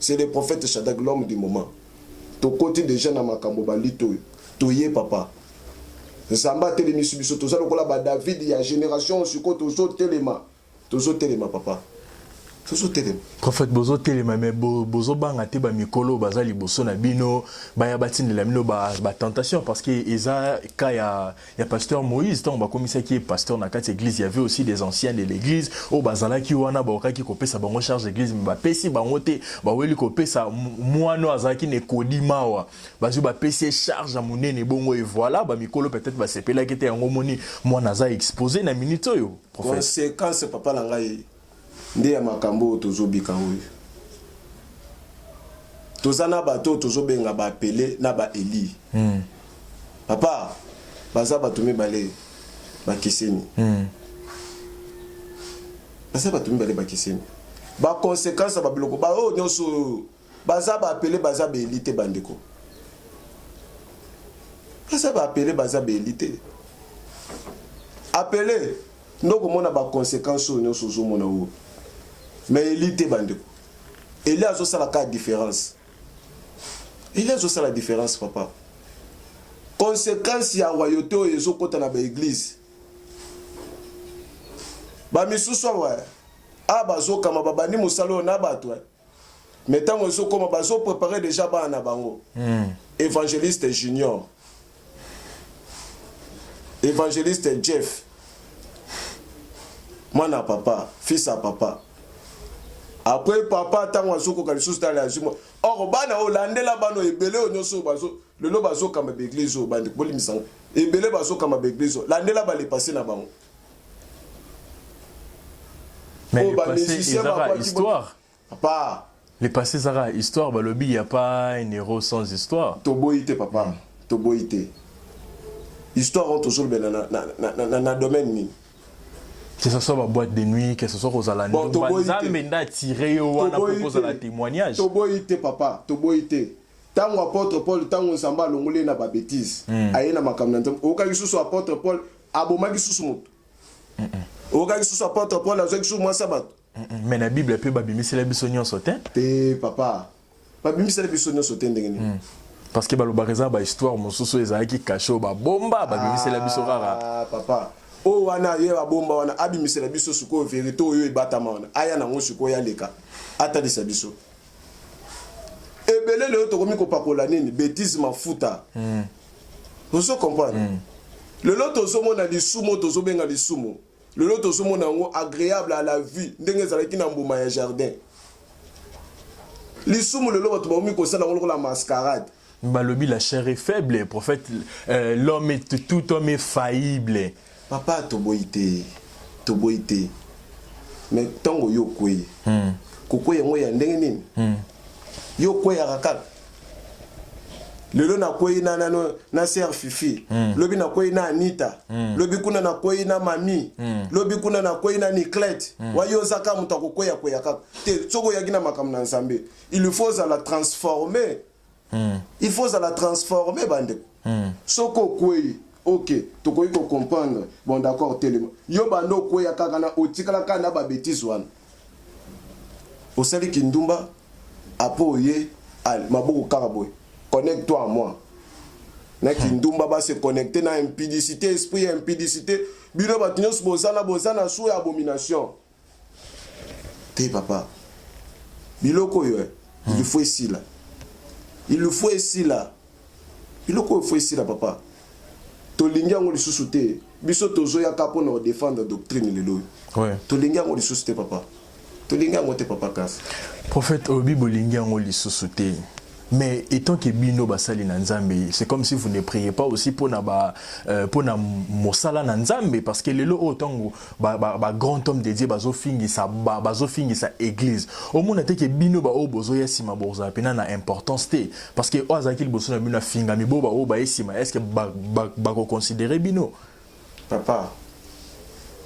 C'est le prophète Shadrach, l'homme du moment. To côté déjà na makambo balito toye papa. Zamba telemi subiso toza lokola ba David ya génération suko tozo telema papa. Tozo telema. Prophète bozo telema mais bozo banga te ba mikolo baza liboso na bino ba ya batine la mino ba tentation parce que eza ka ya pasteur Moïse tant ba commissaire qui est pasteur na kati église, il y avait aussi des anciens de l'église au bazala ki wana ba okaki kopesa bango charge d'église mais ba pesi bango te ba weli kopesa moano azaki ne kodimawa bazu ba pesi charge à monene bongo et voilà ba mikolo peut-être ba sepela ki te yango moni mwana za exposé na minute yo prophète. Conséquence papa la ngai nde ya makambo tozobika oyo tozana bato tozobenga ba apelé na ba Eli papa baza bato mibale bakiseni baza bato mibale bakiseni ba conséquence ba biloko ba o nyonso baza ba apelé baza ba Eli te bandeko baza ba apelé baza ba Eli te appelé ndoko mona ba conséquence nyonso zo mona o mais Eli te bandeko. Eli a ça la différence. Il a ça la différence papa. Conséquence ya royauté yezo kota na ba église. Ba misusu wa bazo kama babani musalo na bato. Mais tant yezo koma bazo préparer déjà ba na bango. Évangéliste Junior. Évangéliste Jeff. Mwana papa, fils à papa. Après papa tango azoko ka lisusu tala azimo or bana olandela bano ebele onyoso bazo lelo bazo kama église o bandi bolimisanga ebele bazo kama église landela ba le passer na bango mais le passé ezara histoire papa le passé ezara histoire balobi il y a pas un héros sans histoire toboité papa toboité histoire on toujours ben na domaine ni que ce soit ma boîte de nuit, que ce soit aux alentours, Banzamenda tiré au wana propose la témoignage. Toboité papa, toboité. Tango apôtre Paul, tango samba longolé na ba bêtise. Aye na makamna ntom. Oka lisusu apôtre Paul, aboma lisusu moto. Oka lisusu apôtre Paul, azo lisusu moi sabat. Mais la Bible peut babimisi la bisonyo sotin. Te papa. Babimisi la bisonyo sotin ndengeni. Parce que balobareza ba histoire mosusu ezaki cacho ba bomba babimisi la bisorara. Ah papa. O wana ye ba bomba wana abimisela biso suko vérité oyo ebatama wana aya na ngo suko ya leka atalisa biso ebele le to komi ko pakola nini bêtise mafuta vous comprenez le lot ozo mona lisumo tozo benga lisumo le lot ozo mona ngo agréable à la vue ndenge ezalaki na mbuma ya jardin lisumo le lot to komi ko sala ngo la mascarade balobi la chair est faible prophète l'homme est tout homme est faillible. Papa toboité mais tango yo koye kokoye ngo ya ndenge nini yo koye akaka lelo na koye na sœur Fifi lobi na koye na Anita lobi kuna na koye na Mami lobi kuna na koye na Niclette wa yo zaka muta kokoya koya kaka te soko ya gina makam na nzambe il faut la transformer il faut la transformer bande soko koye. Ok, tu peux comprendre. Bon, d'accord, tellement. Yo bando koya kaka na otikala kana na ba bêtise wana. Osali kindumba apoye al maboko karaboy. Connecte-toi à moi. Na kindumba ba se connecter na impudicité, esprit impudicité. Bino batinyo bozana sou ya abomination. Te papa. Biloko yo. Il faut ici là. Il faut ici là. Biloko faut ici là papa. Tolingia ngo lisusu te biso tozo ya kapo na défendre doctrine lelo ouais tolingia ngo lisusu te papa tolingia ngo te papa kas prophète obi bolingia ngo lisusu te Mais étant que bino basali na nzambe, c'est comme si vous ne priez pas aussi pour na mosala na nzambe, parce que lelo autant ba grand homme dédié bazo fingi sa église. Au monde te que bino ba obozo yesima boza pena na importance te, parce que ozaki bozo na bino finga mi bo ba o ba yesima, est-ce que ba ko considérer bino? Papa,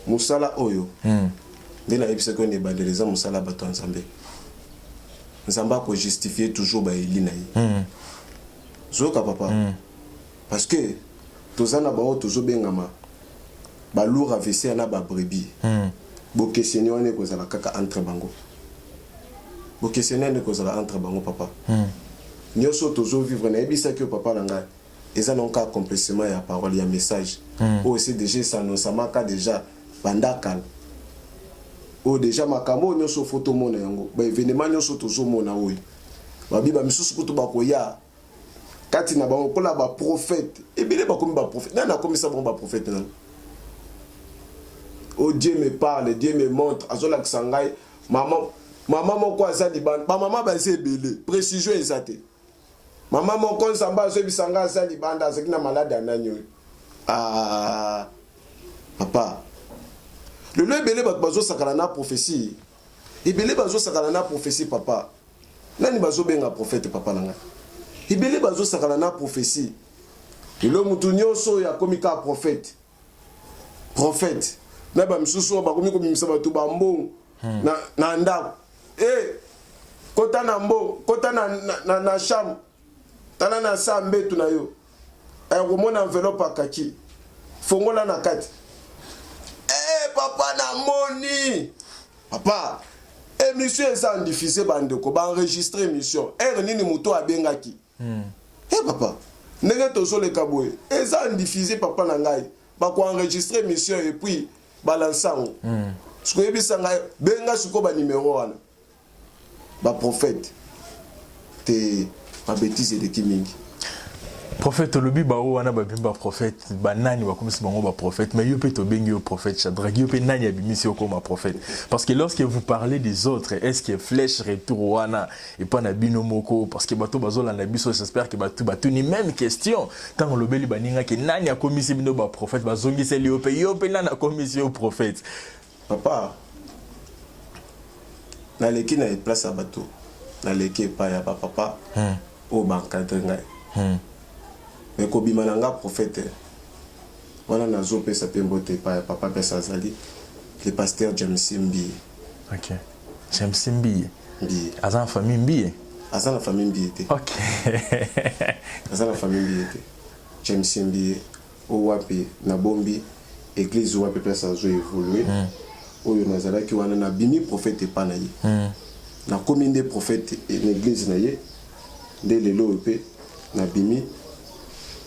mosala oyo. Ndena ebisa ko ne bandeleza mosala bato nzambe. Nzamba ko justifier toujours ba elina yi. Zoka papa. Parce que tozana ba o tozo bengama ba lourd AVC na ba brebis. Bo questionner on ko zala kaka entre bango. Bo questionner ne ko zala entre bango papa. Nyoso tozo vivre na ebisa que papa langa. Eza non ka accomplissement ya parole ya message. O c'est déjà ça non ça maka déjà bandakal. O déjà makambo nyoso photo mona yango ba événement nyoso tozo mona oyi ba biba misusu kutu ba koya kati na bango kola ba prophète ebele ba komi ba prophète na komi ça bon ba prophète na o Dieu me parle, Dieu me montre azola kisangai maman moko azali ban ba maman ba sebele précision ezate maman moko nsamba zo bisanga azali banda azaki na malade ananyo papa le ebele bazo sakala na prophétie ebele bazo sakala na prophétie papa nani bazo benga prophète papa nanga ebele bazo sakala na prophétie le mutu nyonso ya komika prophète na ba misusu ba komiko bimisa batu ba mbongo na ndako kota na mbongo kota na chambre tana na sambe tu na yo komona enveloppe akaki fongola na kati papa na moni papa émission eza diffusé bandeko ba enregistrer émission nini moto abengaki papa ndenge tozoleka boye eza diffusé papa na ngai ba ko enregistrer émission et puis balansango siko yebisa ngai benga siko ba numéro wana ba prophète te ba bêtise de kimingi. Prophète lobi ba wana ba bimba prophète ba nani ba komisi bango ba prophète, mais yo pe to bengi yo prophète Shadrach yo pe nani abimisi yo comme prophète, parce que lorsque vous parlez des autres, est-ce que flèche retour wana et pas na bino moko, parce que bato bazola na biso, j'espère que bato ni même question tant on lobeli baninga ke nani a komisi bino ba prophète bazongi seli yo pe nani a komisi yo prophète. Papa na leki na place à bato na leki pa ya ba papa o ba encadrer ngai mais kobima nanga prophète wana nazo pesa pe mbote pa papa pesa azali le pasteur James Mbi. OK. James Mbi. Azan famille Mbi. Azan la famille Mbi était. OK. Azan la famille Mbi était. James Mbi o wapi na bombi église wapi pesa zo évoluer. Oyo nazala ki wana na bimi prophète pa na ye. Na commune des prophètes et l'église na ye de lelo pe na bimi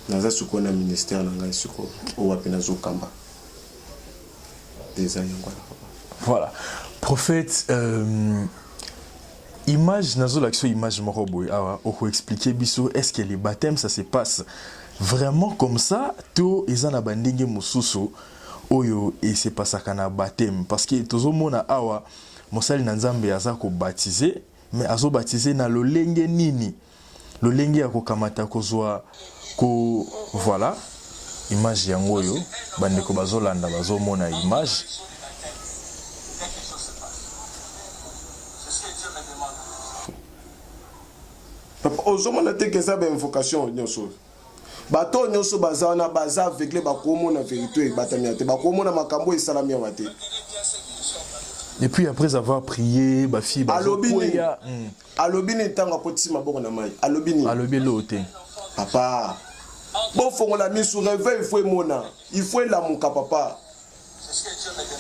naza suko na ministère na ngai suko o wapi na zokamba des ayangwa. Voilà, prophète, image nazo l'action image moko boy awa oko expliquer biso, est-ce que les baptêmes ça se passe vraiment comme ça to ezana bandenge mususu oyo et c'est pas ça kana baptême, parce que tozo mona awa mosali na nzambe aza ko baptiser, mais azo baptiser na lolenge nini, lolenge ya ko kamata kozwa ko voilà image yango yo bandeko bazolanda bazomona image. Papa ozomona te que ça ba invocation nyoso bato nyoso bazana baza aveugle bakomona vérité batamia te bakomona makambo esalami ya mate. Et puis après avoir prié ba fille alobini alobini tanga potisi maboko na mai alobini lote papa bon fongola misu réveil il faut la muka papa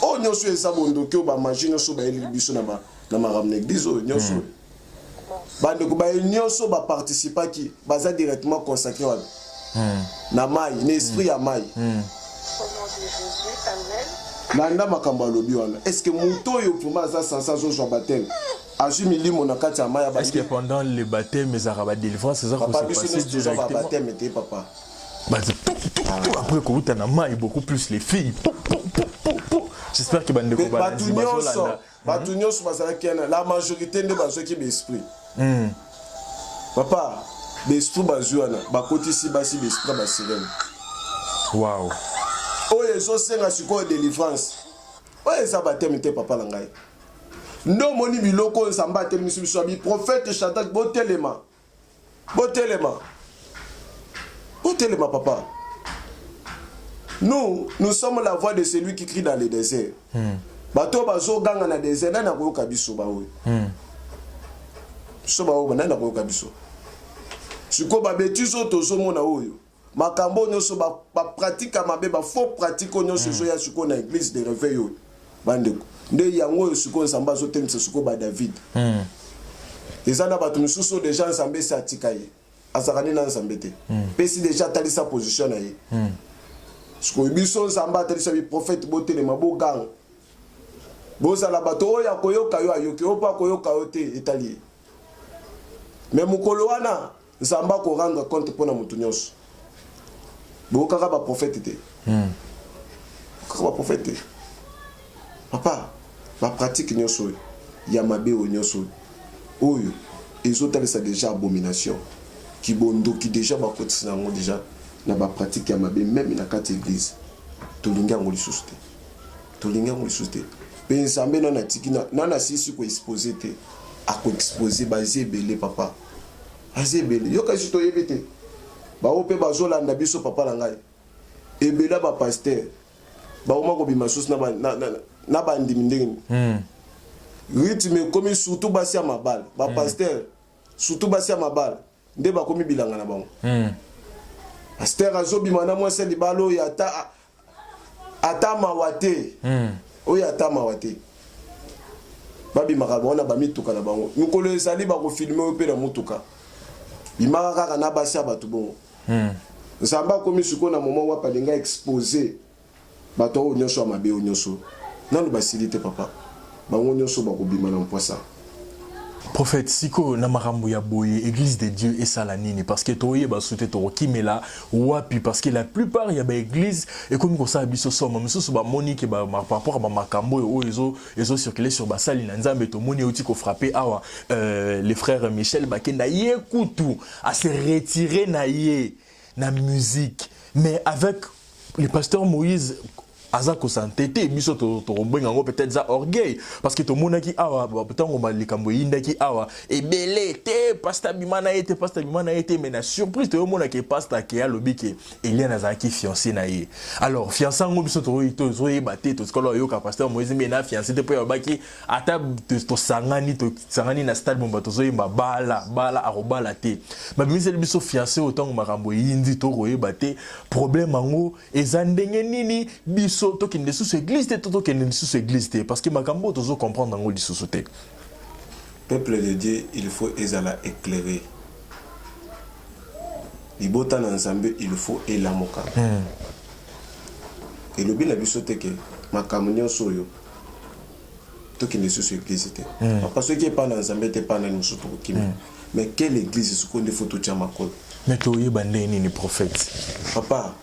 o nyoso eza bondo ke ba magie nyoso ba eli biso na ma ramne église o nyoso bande ko ba nyoso ba participer qui baza directement consacré na mai na esprit ya mai. Nanda makamba lobi wana est-ce que muto yo pour za sansa zo jwa baptême azumili mon akati ya mai. Est-ce que pendant le baptême les arabes délivrance c'est ça qu'on s'est passé directement baptême était papa après qu'on na mai beaucoup plus les filles. J'espère que bande ko batunyo so bazala kena la majorité de bazo qui l'esprit Papa, bestu bazuana, bakoti si basi bestu basirene. Wow. Oye so senga siko délivrance. Oye ça batemite papa langai. No moni biloko nsamba temisi biso bi prophète Shadrach botelema. Botelema. Botelema papa. Nous sommes la voix de celui qui crie dans le désert. Bato bazo ganga na désert na ko kabiso ba we. So ba o na ko kabiso. Siko ba betiso tozo mona oyo. Makambo nyoso ba pratique mabe ba faux pratique nyoso so ya siko na église de réveil oyo. Bandeko. Nde yango siko nsamba zo temisa siko ba David. Ezana bato misusu déjà nsambe satika ye. Azakani na nsambe te. Pesi déjà tali sa position na ye. Siko biso nsamba tali sa bi prophète bote le mabo gang. Boza la bato oya koyoka yo ayoki opa koyoka ote etali. Mais mukolo wana nsamba ko rendre compte pona mutu nyonso. Bokaka ba prophète te. Kaka ba prophète. Papa, ma pratique nyonso ya mabe o nyonso oyo ezotalisa déjà abomination ki bondo ki déjà bakotisa ngo déjà na ba pratique ya mabe même na kati église tolinga ngo lisusu te tolinga ngo lisusu te pe nsambe na tiki na sisi ko exposer te ako exposer basé belé papa basé belé yo kasi to yebete ba ope bazolanda biso papa la ngai ebela ba pasteur ba oma ko bima sus na bandimi ndenge rythme komi surtout basi ya mabal ba pasteur surtout basi ya mabal nde ba komi bilanga na bango pasteur azobima na mwese libalo ya ata mawate oyo ata mawate babimaka bona bamituka na bango mikolo ezali bakofilme oyo mpe na mutuka bimaka kaka na basi ya bato bongo nsamba komi siko na moment wapa linga exposé bato oyo nyonso ya mabe oyo nyonso nanu basili te papa bango nyonso bakobima na mposa. Prophète siko na makambo ya boye église de Dieu et sala nini parce que toye ba souté to kimela wapi parce que la plupart ya ba église et comme ko sa biso soma misusu ba monique ba par rapport ba makambo o ezo circuler sur ba sali na nzambe to moni oti ko frapper awa les frères Michel Bakenda yekutu à se retirer na musique mais avec le pasteur Moïse azako santete biso to rombenga ngo peut-être za orgueil parce que to monaki awa tango ba likambo yindaki awa ebele te pasteur bimana été mais na surprise to monaki pasteur ke alobiki Eliane azaki fiancé na ye alors fiancé ngo biso to yeba te to skolo yo ka pasteur Moïse mais na fiancé te po yobaki ata to sangani na stade bomba to zoyimba bala arobala te ba biso fiancé autant makambo yindi to yeba te problème ngo ezandenge nini biso toki ne sous église te toki ne sous église te parce que makambo tozo comprendre ngo lisusu te. Peuple de Dieu, il faut ezala éclairer. Libota na nzambe, il faut elamoka. Et le bien la biso te ke makambo nyonso yo toki ne sous église te. Parce que pas na nzambe te pas na nusu to kimi. Mais quelle église ce qu'on photo tcha makolo. Mais to yebande ni prophète. Papa,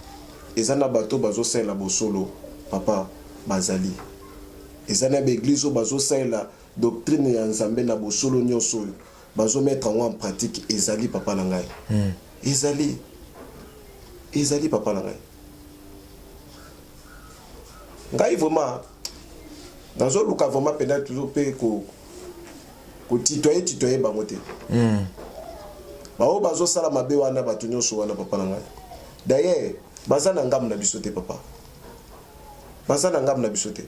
ezana bato bazo sala bosolo. Papa bazali ezana ba église bazo sala doctrine ya nzambe na bosolo nyonso bazo mettre en pratique ezali papa na ngai ezali papa na ngai vraiment dans luka vraiment peut-être toujours pe ko titoyer bango te bao bazo sala mabe wana bato nyonso wana papa na ngai d'ailleurs bazana ngam na biso te papa bazana ngam na biso te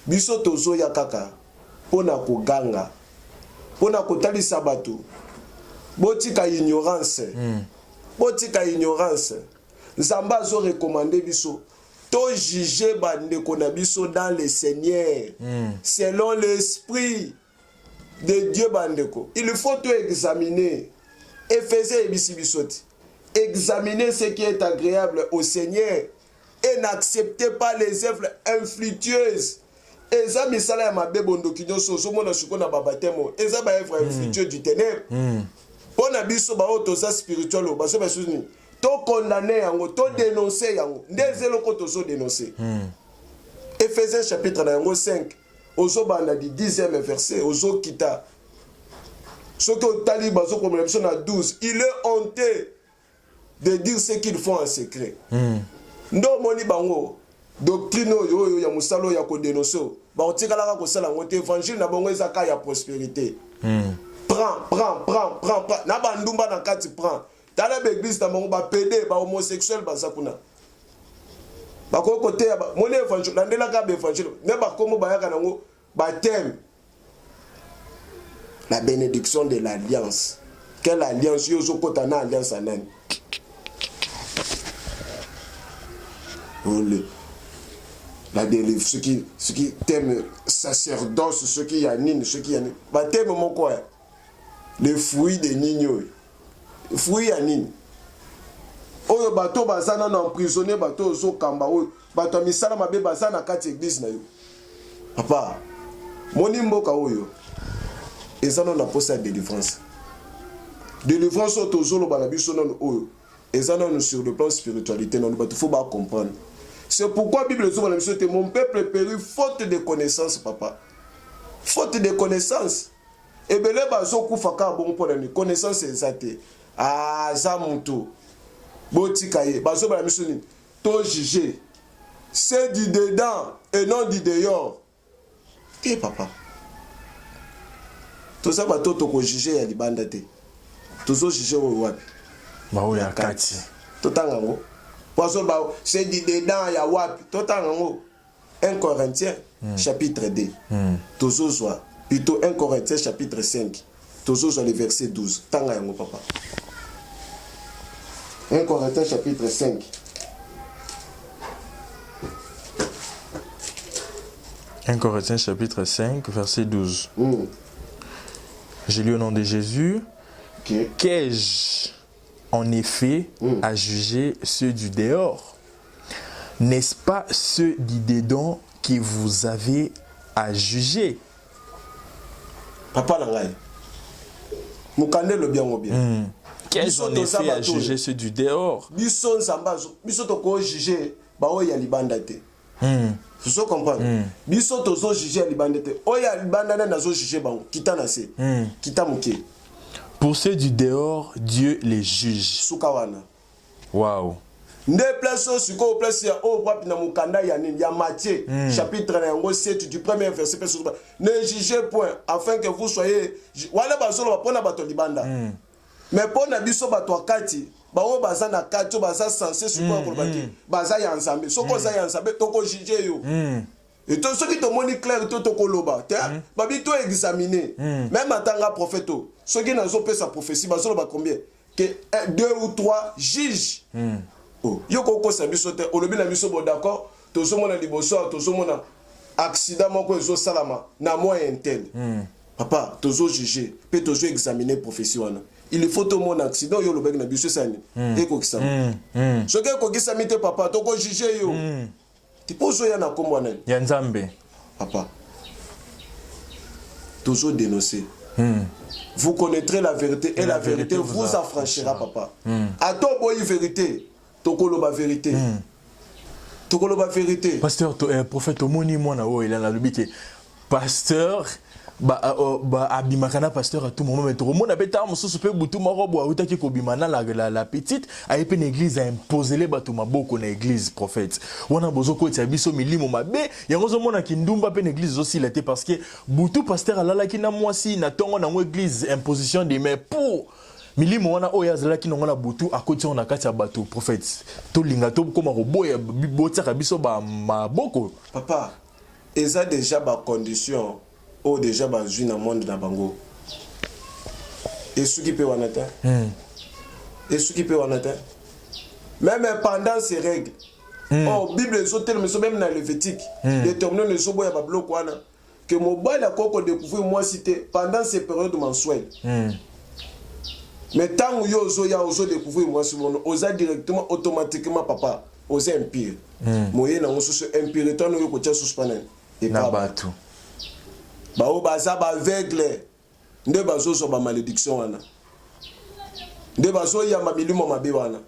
biso tozo ya kaka pona koganga pona kotalisa bato botika ignorance nzamba zo recommander biso to juger bandeko na biso dans le Seigneur selon l'esprit de Dieu bandeko il faut tout examiner Éphésiens bisibisoti examiner ce qui est agréable au Seigneur et n'acceptez pas les œuvres infructueuses. Eza misala ya mabe bondo kinyoso so mona suko na babatemo. Eza ba œuvre infructueuse du ténèbre. Pona biso ba otoza spirituel ba so ba suni. To condamner yango, to dénoncer yango. Ndezelo ko to so dénoncer. Éphésiens chapitre 5. Ozo banda di 10e verset, ozo kita. Ce que Tali Bazo comme l'émission à 12, il est honteux de dire ce qu'ils font en secret. Ndo moni bango doctrine yo ya musalo ya ko dénoncer. Ba otikala ka ko sala ngote évangile na bango ezaka ya prospérité. Prends. Na bandumba na kati prends. Dans l'église na bango ba pédé ba homosexuel ba zakuna. Ba ko côté ba moni évangile ndela ka ba évangile. Ne ba komo ba yaka nango ba thème. La bénédiction de l'alliance. Quelle alliance yo zo kota na alliance anen. La délivrance, ceux qui t'aiment sacerdoce, ceux qui yanine, ceux qui yanine. Bah t'aimes mon quoi? Les fruits des nignos. Les fruits yanine. Oyo bateau bazana na emprisonné bateau zo kamba oyo bateau misala mabe bazana kati église na yo. Papa, moni mboka oyo. Ezana na posa délivrance. Délivrance au tozolo balabiso non oyo. Ezana sur le plan spiritualité non bateau faut pas comprendre. C'est pourquoi la Bible dit mon peuple périt faute de connaissance, papa. Faute de connaissance. Et bien, les bazo koufaka bon pour la connaissance exacte. Ah, ça monto. Botikaye, bazo la mission to juger. C'est du dedans et non du dehors. Eh papa. Tout ça bato to ko juger ya libanda te. Tozo juger au wapi. Ba o ya kati. Totanga ngo. C'est du dedans, il y a wapi. Totalement 1 Corinthiens, chapitre 2. Tozozwa. Plutôt 1 Corinthiens, chapitre 5. Tozozwa le verset 12. Tanga yango papa. 1 Corinthiens, chapitre 5. « 1 Corinthiens chapitre 5, verset 12. J'ai lu au nom de Jésus. Qu'ai-je en effet à juger ceux du dehors? N'est-ce pas ceux du dedans que vous avez à juger? Papa Langai, Moukane le bien ou bien. Qu'ai-je en effet à juger ceux du dehors? Bison Zambazo, Bison Toko juger, Bao ya libandate. Vous comprenez? Bison Tozo juger libandate. Oya libandane nazo juger Bao, Kita nase, Kita Mouké. Pour ceux du dehors, Dieu les juge. Sukawana. Waouh. Ne place suko place ya o papi na mukanda ya nini ya Matthieu chapitre 7 du premier verset. Ne jugez point afin que vous soyez wala bazolo bapona bato libanda. Mais pona biso bato akati bawo baza na kati baza censé suko ko baki baza ya nzambe soko za ya nzambe toko juger yo. Et tout ce qui te montre clair, tout au koloba, babi to examiner. Même en tant que prophète, ceux qui n'ont pas sa prophétie, bah ça combien? Que 2 ou 3 juges. Oh, yoko ko sabi sote, o lobi na biso bo d'accord, to zo mona liboso, to zo mona accident moko zo salama na moi intel. Papa, to zo juger, pe to zo examiner prophétie wana. Il faut tout mon accident yo lobek na biso sani. E ko kisama. Ce que ko kisami te papa, to ko juger yo. Tu peux jouer à Nakomwanen. Yanzambe. Papa. Toujours dénoncer. Vous connaîtrez la vérité et la vérité vous affranchira, papa. À toi, boy, vérité. Tokoloba vérité. Tokoloba vérité. Pasteur, prophète, au moni moi na il a la lubité. Pasteur. Abimakana pasteur à tout moment mais tout le monde a pété mon sous peu boutou maro boa utaki ko bimana la petite a épé l'église a imposé les bateaux maboko na église prophète wana bozoko tia biso milimo mabe yango zo mona kindumba pe l'église aussi la té parce que boutou pasteur alala ki na mwasi na tongo na église imposition des mains pour milimo wana oya zala ki nongo na boutou akoti on a kati ya bateau prophète to linga to koma roboya botia biso ba maboko papa eza déjà ba condition oh déjà bazui na monde na bango et ce qui peut wanata et ce qui peut wanata même pendant ces règles oh bible ezotel mais même dans Lévitique déterminer le sobo ya ba bloc wana que mobile a koko découvrir moi cité pendant ces périodes mensuelles mais tant où yo zo ya ozo découvrir moi sur mon oza directement automatiquement papa oza empire moyen na ngoso empire ton yo ko tia suspendre et na batu bao baza ba aveugle nde bazo so ba malédiction wana nde bazo ya mabilimo mabe wana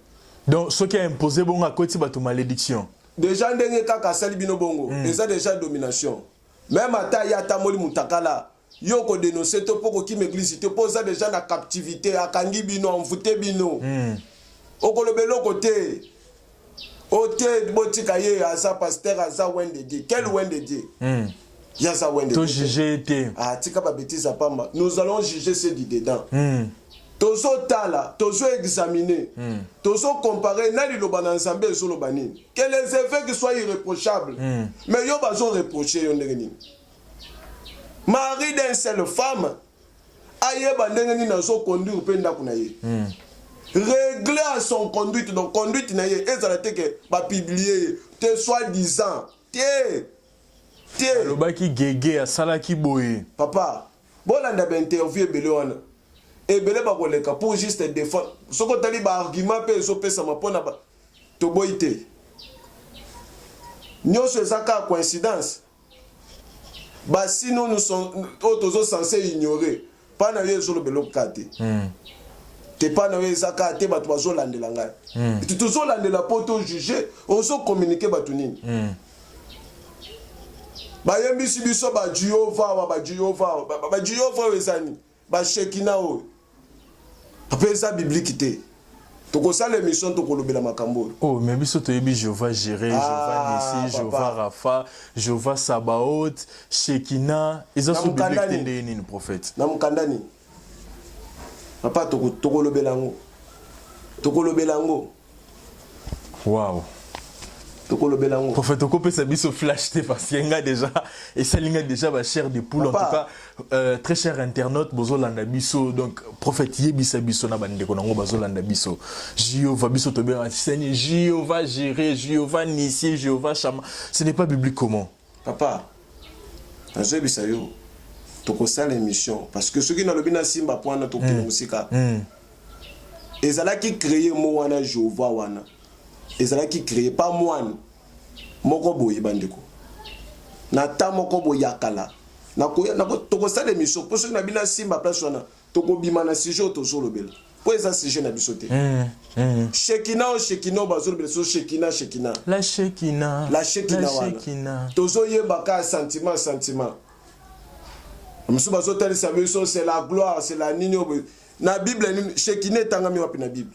donc ce qui a imposé bon à côté bato malédiction déjà ndenge kaka sali bino bongo eza déjà domination même ata ya tamoli mutakala yo ko dénoncer to poko ki église te posa déjà na captivité akangi bino envoûté bino okolobelo côté oté botika ye asa pasteur asa wende Dieu quel wende Dieu yasa wende to juger été ah tika ba bêtise pamba nous allons juger ceux du dedans tozo tala tozo examiner tozo comparer na liloba na ensemble sur le banini que les effets qui soient irréprochables mais yo bazo reprocher yo ndenge mari d'une seule femme ayeba ndenge nini nazo conduire pe ndako na ye régler à son conduite donc conduite na ye ezala te ke ba publier te soi-disant le baki gege asala ki boye papa bolanda ba interview ebele wana ebele ba koleka pour juste défendre soko tali ba argument pe so pesa mapona ba to boite nyonso ezaka coïncidence bah sinon nous sommes tous censés ignorer pas na yezo le belo kate te pas na yezo kate ba tozo landela ngai tu tozo landela poto juger ozo communiquer ba tunini ba yembisi biso ba Jehova ba Jehova wezani ba Shekina o apesa biblique te toko sala émission toko lobela makambo oh mais biso to yebi Jéhovah Jireh Jéhovah Nissi Jéhovah Rapha Jéhovah Sabaoth Shekina eza so biblique tende nini prophète na mukandani papa toko lobela ngo wow prophète okopesa biso flash te parce qu'il y a déjà et ça linga déjà ba chair de poule en tout cas très cher internaute bozolanda biso donc prophète yebisa biso na bande ko nango bazolanda biso Jéhovah biso to bien Seigneur Jéhovah Jireh Jéhovah Nissi Jéhovah Shama ce n'est pas biblique comment papa nazo bisa yo toko sala émission parce que ceux qui na lobina simba point na to kina musika ezala ki créer mo wana Jéhovah wana ezala ki créer pas moine moko boye bandeko na ta moko boyakala na ko toko sala émission pour ceux na bina simba place wana toko bima na sujet to solo bel pour eza sujet na bisoté Shekina bazolo so Shekina la Shekina wana tozo yebaka sentiment musu bazotali sa biso c'est la gloire c'est la nini na Bible Shekina tangami wapi na Bible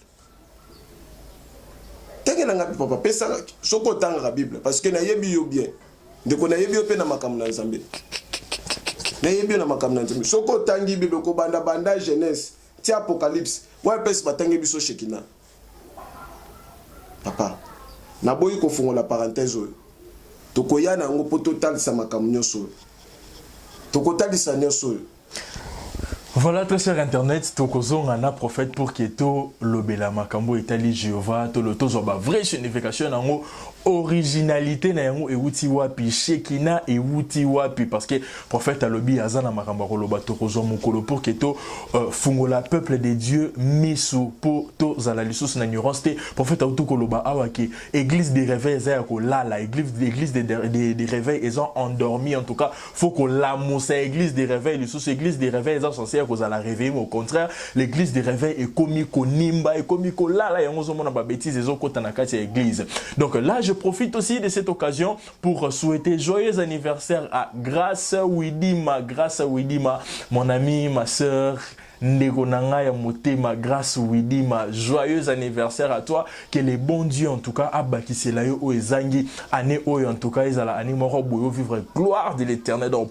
tengela ngapi papa pesa soko tanga Bible parce que na yebi yo bien ndeko na yebi yo pe na makambo na Nzambe na yebi na makambo na Nzambe soko tangi Bible ko banda Genèse ti Apocalypse wa pesa batangi biso Shekina papa na boyi ko fungola parenthèse oyo tokoyana ngo po total sa makambo nyoso tokotalisa nyoso. Voilà, très cher internet, tokozong ana prophète pour que to lobela makambo itali Jéhovah to lo tozo ba vraie signification nango originalité na yango ewuti wapi Shekina ewuti wapi parce que prophète alobi azana makambo ko loba tokozo mukolo pour que to fungola peuple de Dieu miso pour to zala lisusu na ignorance te prophète auto ko loba awaki église des réveils za ko lala église des réveils ils ont endormi en tout cas faut ko la moussa église des réveils lisusu église des réveils ils ont censé ko zala réveiller mais au contraire l'église des réveils est commis ko nimba et commis ko lala yango zo mona ba bêtise ezo kota na kati ya église donc là je profite aussi de cette occasion pour souhaiter joyeux anniversaire à Grâce Widima, mon ami, ma sœur, Ndegonanga ya motema, Grâce Widima, joyeux anniversaire à toi, que les bons dieux en tout cas, abakisela yo o ezangi, année oyo en tout cas, ezala année moro boyo vivre gloire de l'éternel donc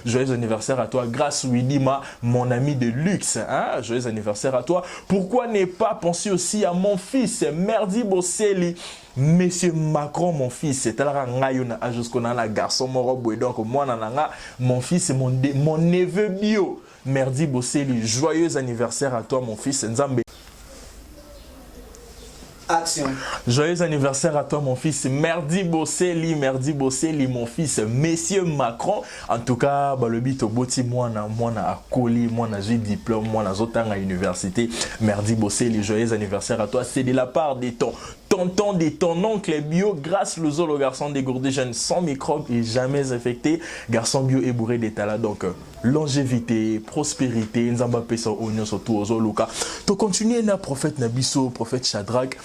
joyeux anniversaire à toi, Grâce Widima, mon ami de luxe, hein? Joyeux anniversaire à toi. Pourquoi ne pas penser aussi à mon fils, Merdi Bosseli, Monsieur Macron, mon fils, c'est à jusqu'on a la garçon morobo, donc moi, mon fils, mon neveu bio, Merdi Bosseli, joyeux anniversaire à toi, mon fils, Nzambe. Action. Joyeux anniversaire à toi mon fils Merdi Bosseli, mon fils Monsieur Macron. En tout cas, le bito boti moi na akoli, moi na j'ai diplôme, moi na zotanga université. Merdi Bosseli, joyeux anniversaire à toi. C'est de la part de ton tonton, de ton oncle bio, grâce le zoo, le garçon dégourdé, jeune sans microbes et jamais infecté. Garçon bio et bourré d'état là. Donc, longévité, prospérité, nzamba pesa oignon surtout aux oluka. To continuer na prophète Nabiso, prophète Shadrach,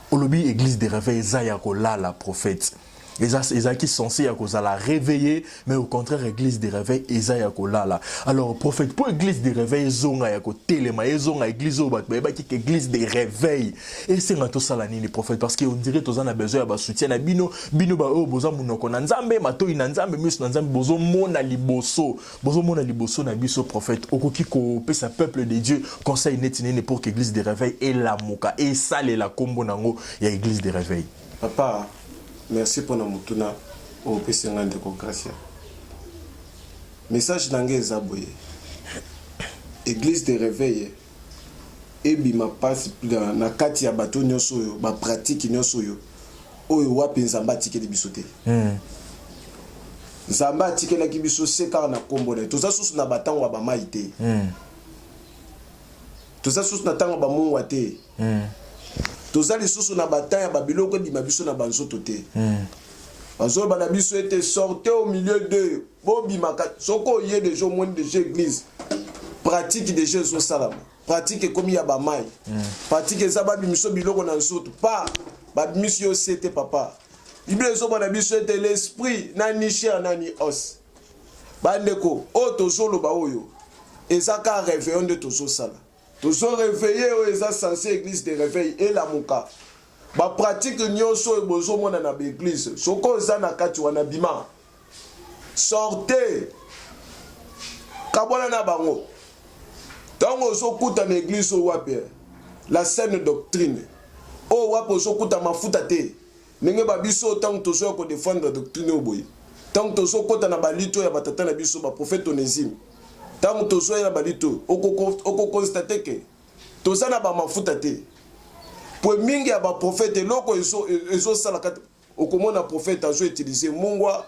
olobi église des réveils Zayako là la prophète. eza qui censé ya kozala réveiller, mais au contraire église de réveil eza ya kolala. Alors prophète pour église de réveil zonga ya kotelema ezonga église o bat ba ki église de réveil. Et c'est ngato sala nini prophète parce que on dirait tozana besoin ya ba soutien na bino ba o boza munoko na nzambe matoi na nzambe miso na nzambe bozo mona liboso na biso prophète okoki ko pesa peuple de Dieu conseil neti nene pour que église de réveil et la moka et sale la kombo nango ya église de réveil. Papa, merci pour na mutuna au pesanga de Gracia. Message nangé zaboye. Église de réveil et bima passe na kati ya bato nyonso yo ba pratique nyonso yo oyo wapi nzamba tikeli bisote. Nzamba tikela ki biso seka na kombo na toza susu na batango ba maite. Toza susu na tango ba mungwa te. Toza lisusu na bataya ba biloko bima biso na banzoto te. Bazo ba na biso était sortez au milieu de bobima soko yé des gens moins de église. Pratique des jeux au salam. Pratique comme ya ba mai. Pratique za ba bimiso biloko na nzoto pas ba bimiso c'était papa. Bible zo ba na biso était l'esprit na ni chair na ni os. Bandeko o tozolo ba oyo. Ezaka réveillon de tozo sala. Tozo réveiller o eza censé église de réveil et la muka. Ba pratique nyonso e bozo mona na église. Soko za na kati wana bima. Sortez. Kabona na bango. Tango sokuta na église o wapi la saine doctrine. O wapo sokuta mafuta te. Nenge ba biso tango tozo ko défendre doctrine o boy. Tango tozo kota na balito ya batata na biso ba prophète Onésime. Tango tozo ya balito oko constater que toza na ba mafuta te. Pour mingi ya ba prophète loko ezo sala kat okomona prophète azo utiliser mungwa,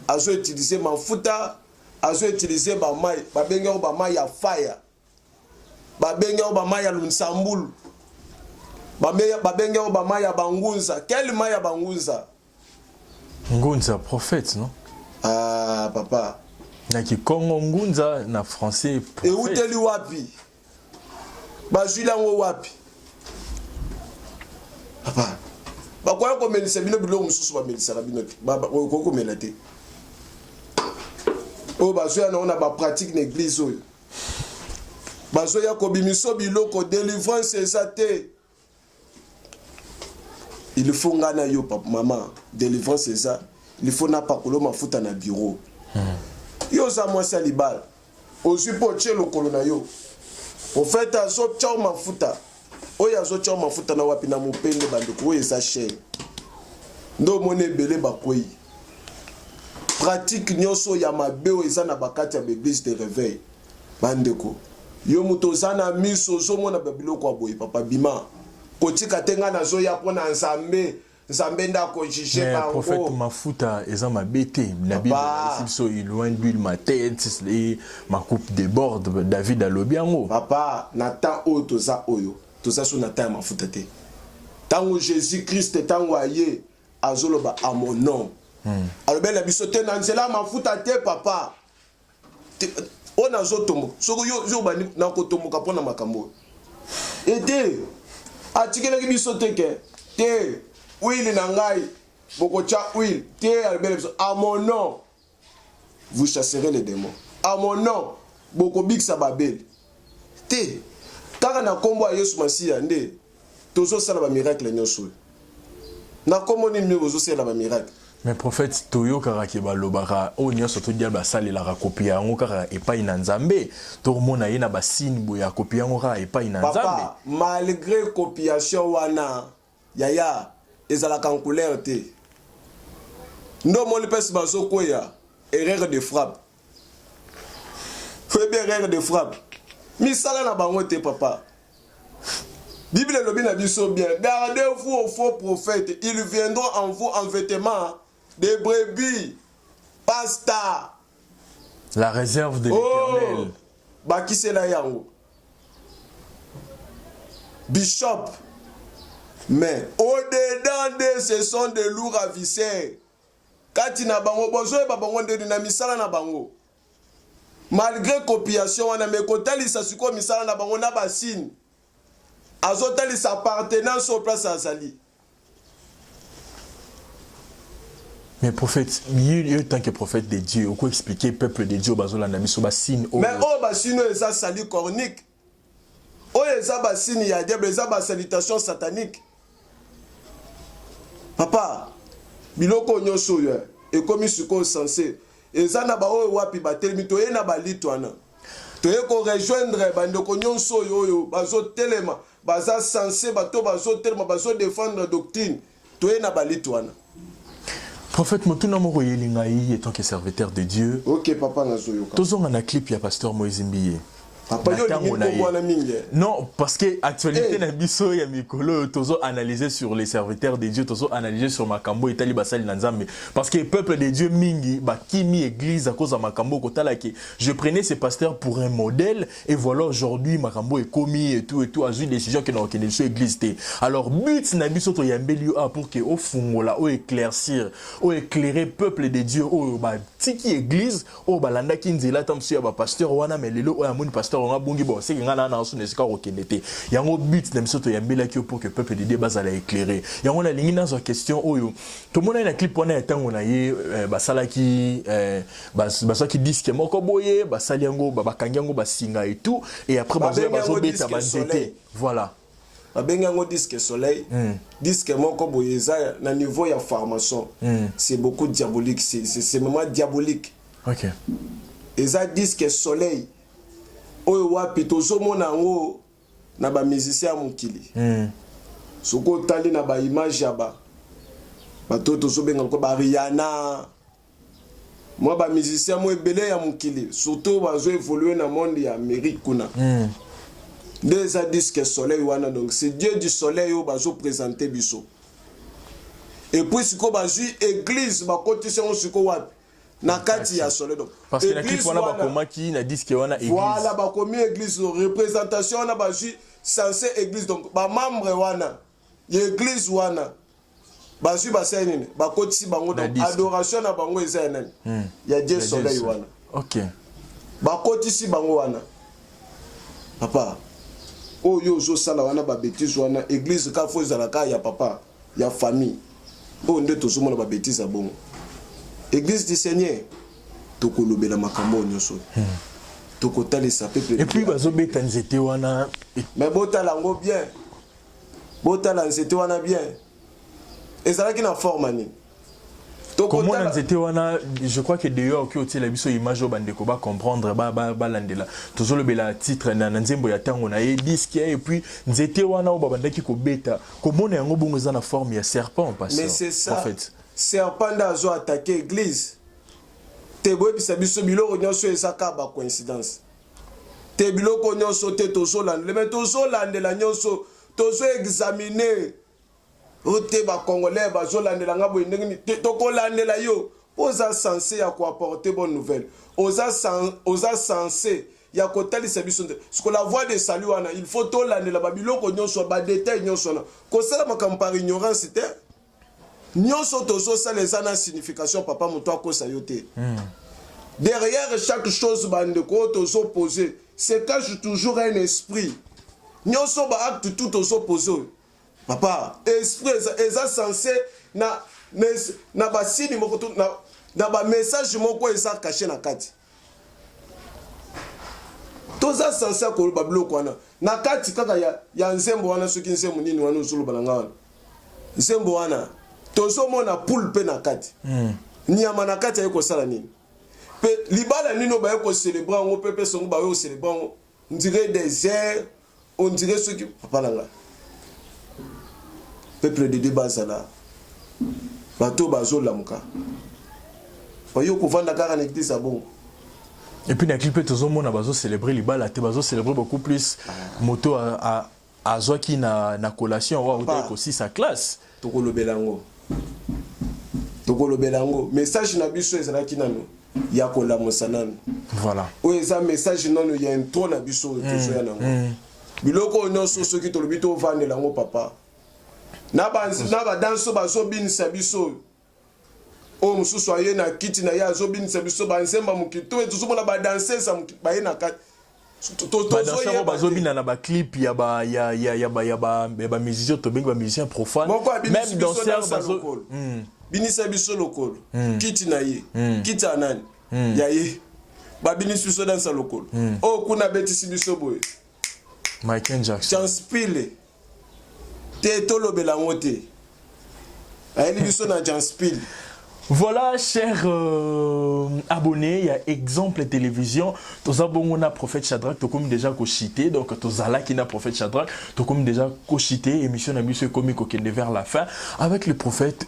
azo utiliser mafuta, azo utiliser ba mai, ba benga ba mai ya fire. Ba benga ba mai ya lunsambulu. Ba benga ba mai ya bangunza. Quel mai ya bangunza? Ngunza prophète non? Ah papa. Na ki Kongo ngunza na français prophète. E uteli wapi? Ba jula ngo wapi? Papa. Ba kwa ko melisa bino bilo mususu ba melisa bino te. Ba ko melate. O ba zoya na ona ba pratique na église oyo. Ba zoya ko bimiso biloko délivrance ezate. Il faut ngana yo papa maman délivrance eza. Il faut na pakolo mafuta na bureau. Yo za mwasi alibal. Ozu po chelo kolona yo. Au fait azo chao mafuta. Oya azo chao mafuta na wapi na mupende bandeko oyo eza cher. Ndo mone belé bakoyi. Pratique nyonso ya mabeo eza na bakati ya église de réveil. Bandeko. Yo muto zana miso zo mona babiloko aboyi papa bima. Kotika tenga na zo ya pona nzambe. Nzambe ndako jije ba ngo. Prophète mafuta eza mabete. La Bible so il loin d'huile ma tête, ma coupe déborde. David alobi yango. Papa, nata o toza oyo. Toza so nata mafuta te. Tango Jésus Christ tango aye azoloba à mon nom. Alors ben la bisote na nzela mafuta te papa. On a zotomo. Soko yo bani na kotomo kapona makambo. Ete atikela ki bisote ke te huile nangai bokocha huile te albele à mon nom vous chasserez les démons. À mon nom bokobiksa babel. Te kaka na kombo ya Yesu Masiya nde tozo sala ba miracle nyonso. Na kombo ni mwe bozo sala ba miracle. Mais prophète toyo karaki balobaka o nyonso to dia basali la copie yango kaka epai na nzambe to mona yena basini boya copie yango kaka epai na nzambe. Papa malgré copiation wana yaya ezalaka en couleur te. Ndo moni pesi bazo koya erreur de frappe. Fait bien erreur de frappe. Misala na bango te papa. Bible lobi na biso bien. Gardez-vous aux faux prophètes. Ils viendront en vous en vêtements de brebis. Pasta. La réserve de l'Éternel. Bakisela yango. Bishop. Mais au-dedans de ce sont des lourds ravisseurs. Kati na bango bozo ba bango de na misala na bango. Malgré copiation wana me kotali sa siko misala na bango na basine. Azotali sa appartenance au place azali. Mais prophète, il y a tant que prophète de Dieu, on peut expliquer peuple de Dieu, bazola na miso ba signe. Mais oh ba signe ça sali cornique. Oh ça ba signe ya diable, ça ba salutation satanique. Papa, biloko nyonso yo et comme suko sensé. Et ça na ba o wapi ba telemi to na ba litwana. To ye ko rejoindre bandoko nyonso yo bazo telema, baza sensé bato bazo telema bazo défendre doctrine. To ye na ba litwana. Prophète Motuna Moko Yelingaï, étant que serviteur de Dieu. Ok, papa Nazoyoka. Tous on a un clip, il y a pasteur Moïse Mbiye. Papa Non, parce que actualité na biso ya mikolo tozo analyser sur les serviteurs de Dieu, tozo analyser sur makambo etali basali na Nzambe parce que peuple de Dieu mingi ba kimi église à cause de makambo kotala que je prenais ces pasteurs pour un modèle et voilà aujourd'hui makambo est commis et tout a eu décision que dans église té. Alors but na biso to yambeli a pour que au fungola au éclaircir, au éclairer peuple de Dieu au ba tiki église au balanda kinzela tamsu ya ba pasteur wana melelo o ya moni pasteur on a bongi bon c'est que ngana na so nesika rokenete yango but na misoto yambela ki pour que peuple de Dieu bazala éclairer yango na lingi na zo question oyo to mona na clip wana etango na ye basala ki basala ki disque moko boye basali yango bakangi yango basinga et tout et après bazo beta banzete voilà babengi yango disque soleil disque moko boye eza na niveau ya formation c'est beaucoup diabolique c'est vraiment diabolique. OK eza disque soleil oyo wapi tozomona yango na ba musicien mokili soko tali na ba image ya bato tozobenga ko ba Rihanna moi ba musicien mo ebele ya mokili surtout bazo évoluer na monde ya Amérique kuna des disques soleil wana donc c'est Dieu du soleil au bazo présenter biso et puis siko bazu église ba kotisi on siko wapi na kati ya soleil donc parce que la clip wana ba koma ki na disque wana église voilà ba komi église représentation na bazu censé église donc ba membre wana l'église wana bazu ba sene ba kotisi bango donc adoration na bango eza nani ya Dieu soleil wana. OK ba kotisi bango wana papa oyo zo sala wana ba bêtise wana église ka fo za la ka ya papa ya famille o nde to somona ba bêtise bongo église du Seigneur tokolobela makambo nyonso tokotalisa peuple et puis bazo beta nzete wana mais botala ngo bien botala nzete wana bien ezala ki na forme ni comment nzete wana je crois que d'ailleurs que otela biso image bandeko ba comprendre ba landela tozolobela titre na nzembo ya tango na ye disque et puis nzete wana o babandaki ko beta komona yango bongo za na forme ya serpent pasteur. Mais c'est ça prophète. Serpent d'azo attaquer église te boy bisa biso biloko nyonso ezaka ba coïncidence te biloko nyonso te tozolandela mais tozolandela nyonso tozo examiner ote ba congolais bazolandela nga boy ndenge tokolandela yo oza censé ya ko apporter bonne nouvelle oza censé ya kotalisa biso ce que la voix de salut wana il faut tolandela ba biloko nyonso ba détail nyonso na ko sala makambo par ignorance te nyonso tozo sala ezana signification papa moto akosa yo te derrière chaque chose bande ko tozo poser c'est cache toujours un esprit nyonso ba acte tout tozo poser papa esprit eza censé na ba signe moko na ba message moko eza caché na kati toza censé ko ba bloko wana na kati kaka ya nzembo wana soki nzembo nini wana uzulu balanga wana nzembo wana tozo mona poule pe na kati nyama na kati ayeko sala nini pe libala nino ba yeko célébrer ngo pepe songo ba yo célébrer ngo on dirait des airs on dirait ceux qui papa langa peuple de débazala bato bazo lamuka pa yo ko vanda kaka na église bon et puis na clip tozo mona bazo célébrer libala te bazo célébrer beaucoup plus moto a azwaki na collation wa uta ko si sa classe tokolobelango message na biso ezalaki nanu ya kolamusa nanu voilà o eza message nanu ya intro na biso tozoya nango biloko nyonso soki tolobi tovandela ngo papa na badanso bazobinisa biso o mosusu aye na kiti na ye azobinisa biso banzemba mokili to tozomona badansesa baye na kati badanser bazobina na ba clip ya ba musicien to bengi ba musicien profane même danseur binisa biso lokolo kiti na ye kiti anani ya ye babinisi biso dansa lokolo o kuna betisi biso boye Michael Jackson Janspile te tolobela ngo te ayeli biso na Janspile. Voilà, chers abonnés, il y a Exemple Télévision. Tous abonnés Prophète Shadrach, tout comme déjà cité. Donc, tous là qui n'a Prophète Shadrach, tout comme déjà cité. Émission d'ambition comique qui est vers la fin. Avec le prophète,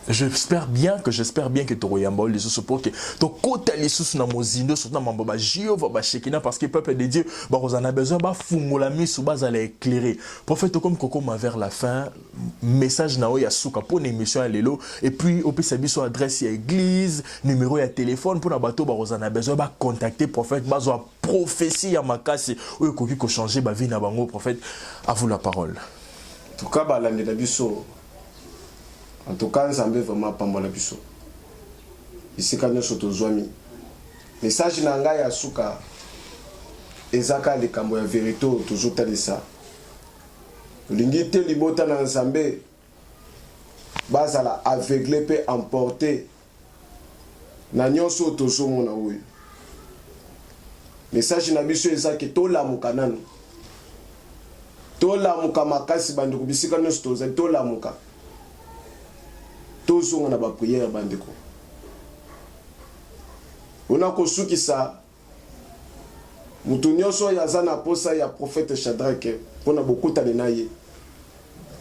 j'espère bien que tu auras les sous pour que tu côté les sous na mozindo surtout na mbaba Jéhovah ba shekina parce que le peuple de Dieu bah on a besoin ba fungola mi sous base à l'éclairer. Prophète comme Coco ma vers la fin message na o ya suka pour une émission à lelo et puis au plus sur adresse à église numéro ya téléphone pour na bateau bah on a besoin ba contacter prophète ba zo prophétie à makasi ou koki ko changer ba vie na bango prophète. À vous la parole. En tout cas ba la biso. En tout cas, nous avons vraiment pas mal de choses. Ici, quand nous sommes tous amis, message nanga ya suka, ezaka le kambo ya vérité toujours tel ça. L'ingité libota na nzambe, bazala aveuglé pe emporté. Na nyonso toujours mona oyo. Message na biso ezaki to la mukanano. To la mukamakasi bandu kubisika nous toza to la muka. Tous on a ba prière bandeko. On a kosuki ça. Mutunyoso ya zana posa ya prophète Shadrach pona beaucoup tane naye.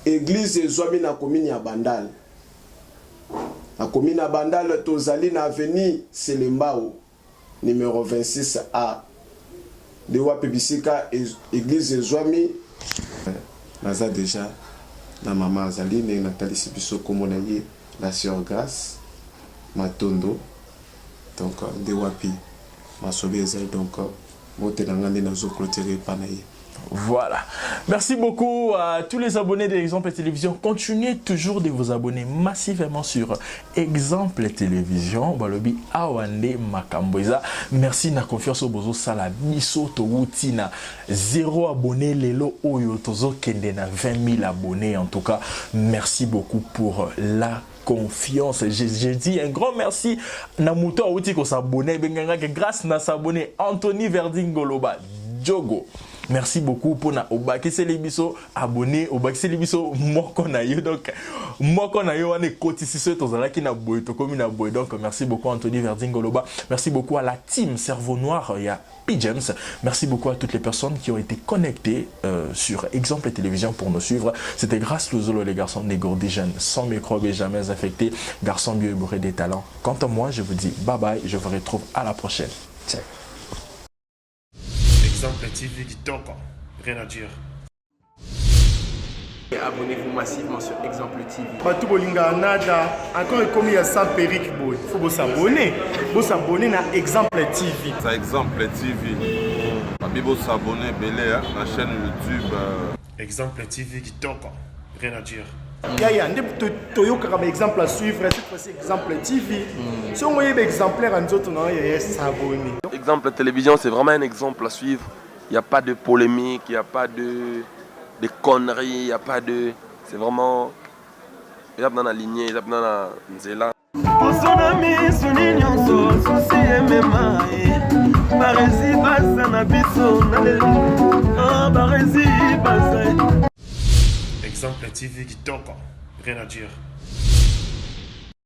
Église ezwami na commune ya Bandal. Na commune ya Bandal tozali na avenue Selembao numéro 26A. De wapi bisika église ezwami naza déjà na maman azali ne Nathalie Sibiso komona ye. La sœur Grâce, Matondo, donc de Wapi, ma sauveuse, donc voilà. Merci beaucoup à tous les abonnés d'Exemple Télévision. Continuez toujours de vous abonner massivement sur Exemple Télévision. Balobi Awande Makamboisa. Merci na confiance au bozo sala biso to wutina 0 abonnés lelo oyo tozo kende na 20 000 abonnés. En tout cas, merci beaucoup pour la confiance. J'ai dit un grand merci Namuto Awuti ko s'abonner grâce na s'abonner Anthony Verdingoloba Djogo. Merci beaucoup pour na obaki selebiso abonné obaki selebiso moko na yo donc moko na yo ane kotisi so tozala ki na boy to komi na boy donc merci beaucoup Anthony Verdingoloba. Merci beaucoup à la team Cerveau Noir, il y a P. James. Merci beaucoup à toutes les personnes qui ont été connectées sur Exemple Télévision pour nous suivre. C'était grâce aux Zolo les garçons dégourdis jeunes, sans microbes et jamais affectés, garçons mieux et bourrés des talents. Quant à moi, je vous dis bye bye, je vous retrouve à la prochaine. Ciao. Exemple TV qui toque, rien à dire. Et abonnez-vous massivement sur Exemple TV. Batou bolinga nada, encore comme il y a 100 périques, il faut vous s'abonner. Vous s'abonner à Exemple TV. C'est Exemple TV. Vous s'abonner à la chaîne YouTube. Exemple TV qui toque, rien à dire. Yaya, un exemple à suivre, cette fois-ci Exemple TV. Si on voit exemplaire en autres, s'abonner. Exemple Télévision, c'est vraiment un exemple à suivre. Il n'y a pas de polémique, il n'y a pas de conneries, il n'y a pas de... C'est vraiment... Il y a dans la lignée, il y a dans la nzela. Exemple TV qui toque, rien à dire.